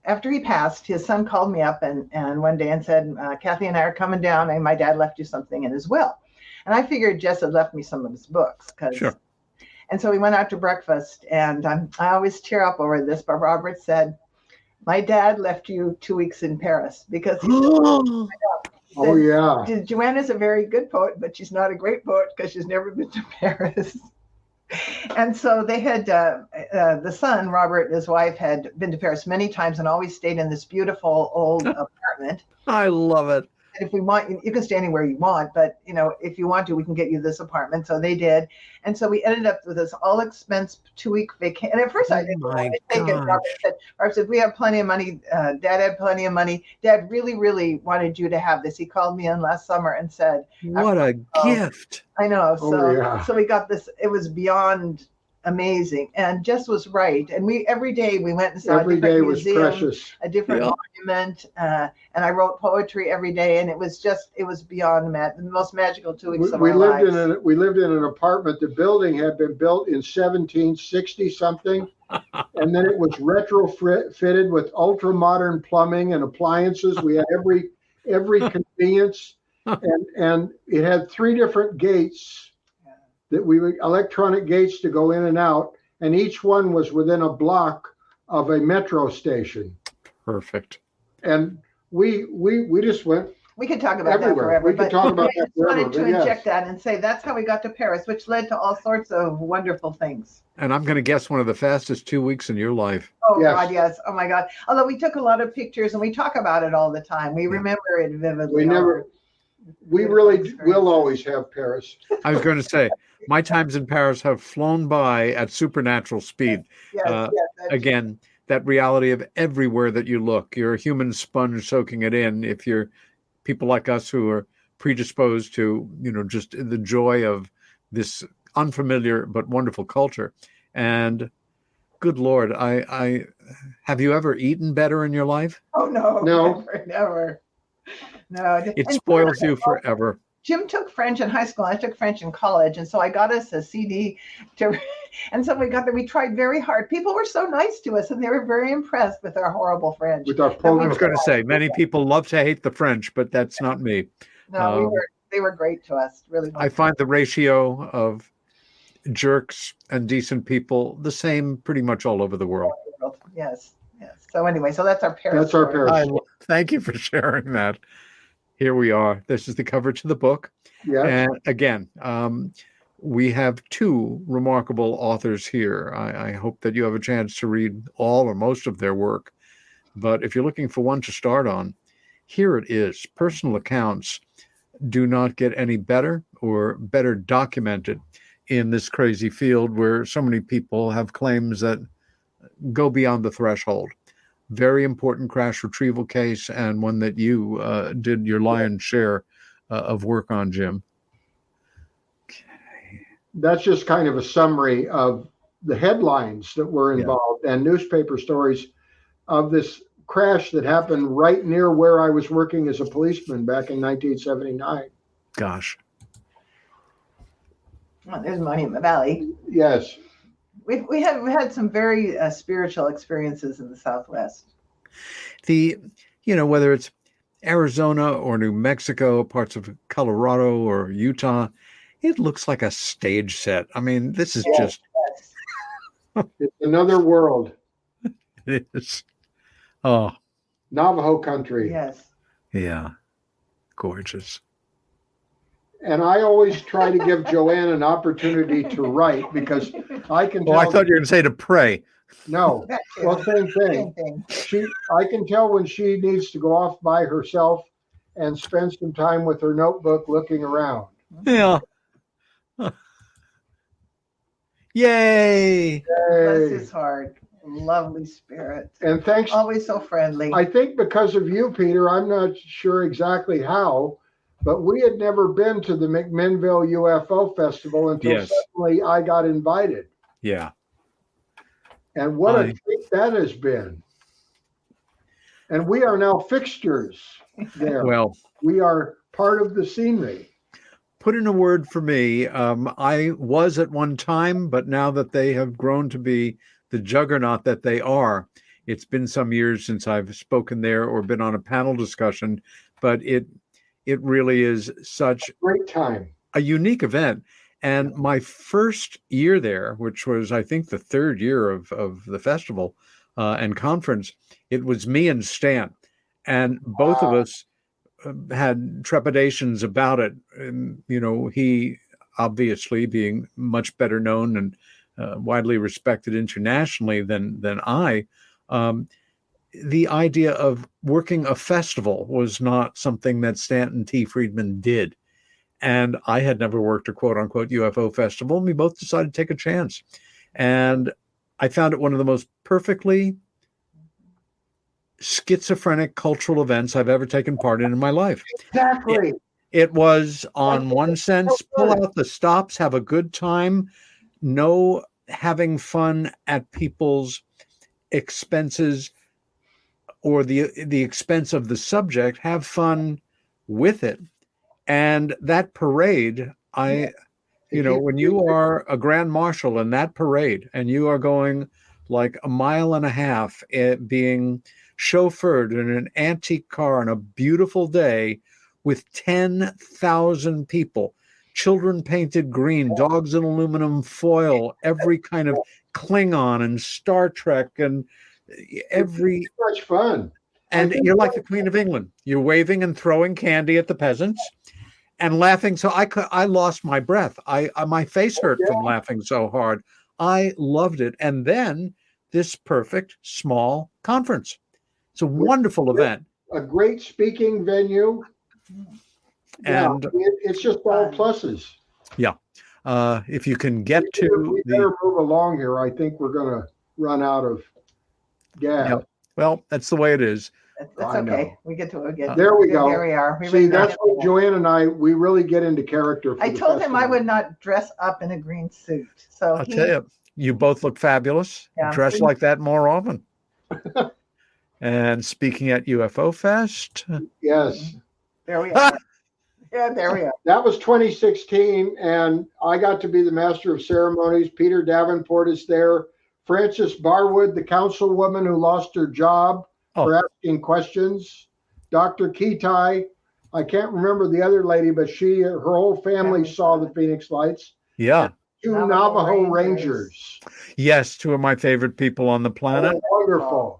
after he passed, his son called me up and one day and said, Kathy and I are coming down, and my dad left you something in his will. And I figured Jess had left me some of his books. Sure. And so we went out to breakfast, and I always tear up over this, but Robert said, my dad left you 2 weeks in Paris because he said, Joanna's a very good poet, but she's not a great poet because she's never been to Paris. And so they had, the son, Robert, and his wife had been to Paris many times and always stayed in this beautiful old apartment. I love it. And if we want, you can stay anywhere you want, but if you want to, we can get you this apartment. So they did. And so we ended up with this all expense 2-week vacation. And at first I didn't want to take it. Robert said, we have plenty of money. Dad had plenty of money. Dad really, really wanted you to have this. He called me in last summer and said, what a gift. I know. So we got this. It was beyond amazing and just was right. And every day we went and saw Every a different day was museum, precious. a different monument, and I wrote poetry every day, and it was beyond the most magical 2 weeks of our lives. We lived in an apartment. The building had been built in 1760 something, and then it was retrofitted with ultra modern plumbing and appliances. We had every convenience, and it had 3 different gates electronic gates to go in and out, and each one was within a block of a metro station. Perfect. And we just went. We could talk about everywhere. that forever. We could talk about I that just forever. wanted to inject that and say that's how we got to Paris, which led to all sorts of wonderful things. And I'm going to guess one of the fastest 2 weeks in your life. Oh, yes. God, yes. Oh, my God. Although we took a lot of pictures and we talk about it all the time. We remember it vividly. We really will always have Paris. I was going to say, my times in Paris have flown by at supernatural speed. Yes, again, that reality of everywhere that you look, you're a human sponge soaking it in. If you're people like us who are predisposed to, just the joy of this unfamiliar but wonderful culture. And good Lord, I have you ever eaten better in your life? Oh, no. Never. No. It spoils you forever. Jim took French in high school. I took French in college. And so I got us a CD and so we tried very hard. People were so nice to us and they were very impressed with our horrible French. I was going to say, many people love to hate the French, but that's not me. No, they were great to us. Really. I find the ratio of jerks and decent people the same pretty much all over the world. Yes. So anyway, that's our Paris. That's our Paris. Thank you for sharing that. Here we are. This is the cover to the book. Yeah. And again, we have 2 remarkable authors here. I hope that you have a chance to read all or most of their work. But if you're looking for one to start on, here it is. Personal accounts do not get any better or better documented in this crazy field where so many people have claims that go beyond the threshold. Very important crash retrieval case, and one that you did your lion's share of work on, Jim. Okay. That's just kind of a summary of the headlines that were involved and newspaper stories of this crash that happened right near where I was working as a policeman back in 1979. Gosh. Well, there's money in the valley. Yes. We have had some very spiritual experiences in the Southwest. Whether it's Arizona or New Mexico, parts of Colorado or Utah, it looks like a stage set. I mean, this is just... It's another world. It is. Oh. Navajo country. Yes. Yeah. Gorgeous. And I always try to give Joanne an opportunity to write because I can tell. I thought you were going to say to pray. No. Well, same thing. I can tell when she needs to go off by herself and spend some time with her notebook looking around. Yeah. Yay. Bless his heart. Lovely spirit. And thanks. Always so friendly. I think because of you, Peter, I'm not sure exactly how, but we had never been to the McMinnville UFO Festival until suddenly I got invited. Yeah. And what a treat that has been. And we are now fixtures there. Well, we are part of the scenery. Put in a word for me. I was at one time, but now that they have grown to be the juggernaut that they are, it's been some years since I've spoken there or been on a panel discussion, but it really is such a great time, a unique event. And my first year there, which was, I think, the 3rd year of the festival and conference, it was me and Stan. And both of us had trepidations about it. And, he obviously being much better known and widely respected internationally than I. The idea of working a festival was not something that Stanton T. Friedman did. And I had never worked a quote unquote UFO festival. And we both decided to take a chance. And I found it one of the most perfectly schizophrenic cultural events I've ever taken part in my life. Exactly. It was, on one sense, pull out the stops, have a good time, no having fun at people's expenses or the expense of the subject. Have fun with it. And that parade, when you are a grand marshal in that parade and you are going like a mile and a half, being chauffeured in an antique car on a beautiful day with 10,000 people, children painted green, dogs in aluminum foil, every kind of Klingon and Star Trek and every... It's much fun. And you're like the Queen of England. You're waving and throwing candy at the peasants and laughing. So I lost my breath. My face hurt from laughing so hard. I loved it. And then this perfect small conference. It's a wonderful event. A great speaking venue. And it's just all pluses. Yeah. If you can get we better move along here. I think we're going to run out of gas. Yeah. Well, that's the way it is. That's okay. We get to it again. There we go. Here we are. See, that's what Joanne and I, we really get into character. I told him I would not dress up in a green suit. So I'll tell you both look fabulous. Yeah. Dress like that more often. And speaking at UFO Fest. Yes. There we are. Yeah, there we are. That was 2016, and I got to be the master of ceremonies. Peter Davenport is there. Frances Barwood, the councilwoman who lost her job for asking questions. Dr. Kitai, I can't remember the other lady, but her whole family saw the Phoenix Lights. Yeah. Two Navajo Rangers. Yes, two of my favorite people on the planet. Oh, wonderful.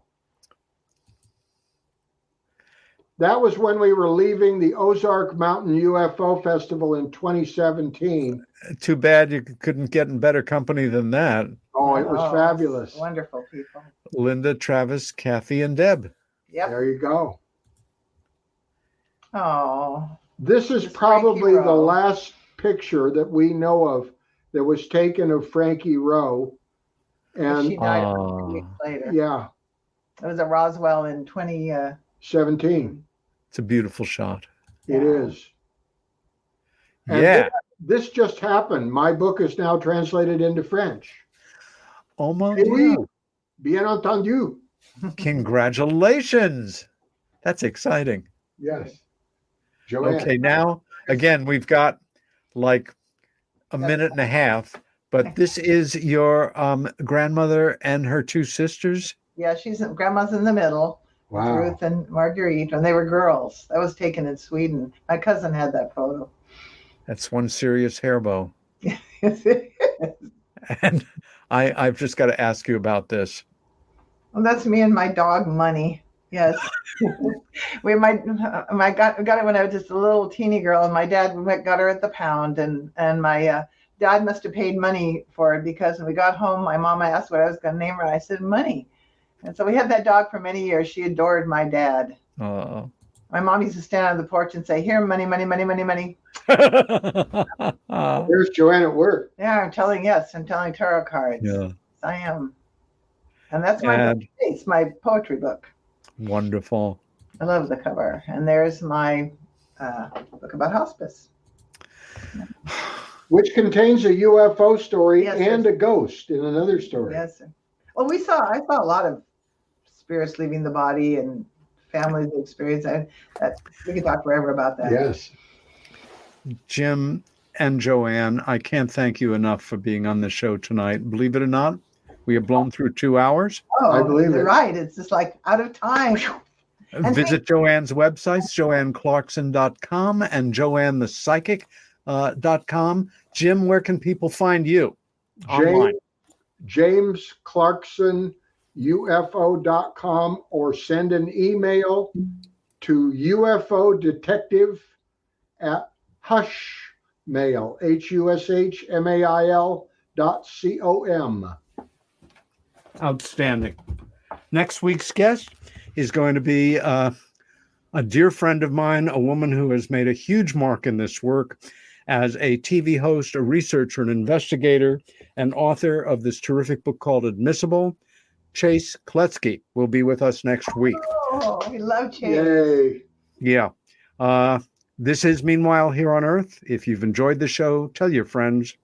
That was when we were leaving the Ozark Mountain UFO Festival in 2017. Too bad you couldn't get in better company than that. Oh, it was fabulous. Wonderful people. Linda, Travis, Kathy, and Deb. Yep. There you go. Oh. This is probably the last picture that we know of that was taken of Frankie Rowe. And she died a week later. Yeah. It was at Roswell in 2017. It's a beautiful shot. It is. And this just happened. My book is now translated into French. Oh mon Dieu. Bien entendu. Congratulations. That's exciting. Yes. Joanne. Okay, now, again, we've got like a minute and a half, but this is your grandmother and her two sisters? Yeah, grandma's in the middle. Wow. Ruth and Marguerite, when they were girls. That was taken in Sweden. My cousin had that photo. That's one serious hairbow. And I've just got to ask you about this. Well, that's me and my dog, Money. Yes. I got it when I was just a little teeny girl, and my dad got her at the pound, and my dad must have paid money for it, because when we got home, my mom asked what I was going to name her. I said, Money. And so we had that dog for many years. She adored my dad. My mom used to stand on the porch and say, "Here, money, money, money, money, money." There's Joanne at work. Yeah, I'm telling tarot cards. Yeah. I am. And that's my book. It's my poetry book. Wonderful. I love the cover. And there's my book about hospice, which contains a UFO story and a ghost in another story. Yes, sir. Well, I saw a lot of spirits leaving the body and families experience. We could talk forever about that. Yes. Jim and Joanne, I can't thank you enough for being on the show tonight. Believe it or not, we have blown through 2 hours. Oh, I believe it. Right. It's just like out of time. Visit Joanne's websites, JoanneClarkson.com and JoanneThePsychic.com. Jim, where can people find you online? JamesClarksonUFO.com, or send an email to UFOdetective@hushmail, HUSHMAIL.com. Outstanding. Next week's guest is going to be a dear friend of mine, a woman who has made a huge mark in this work as a TV host, a researcher, an investigator, and author of this terrific book called Admissible. Chase Kletsky will be with us next week. Oh, we love Chase. Yay. Yeah. This is Meanwhile Here on Earth. If you've enjoyed the show, tell your friends.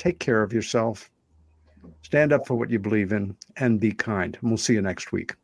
take care of yourself, stand up for what you believe in, and be kind. And we'll see you next week.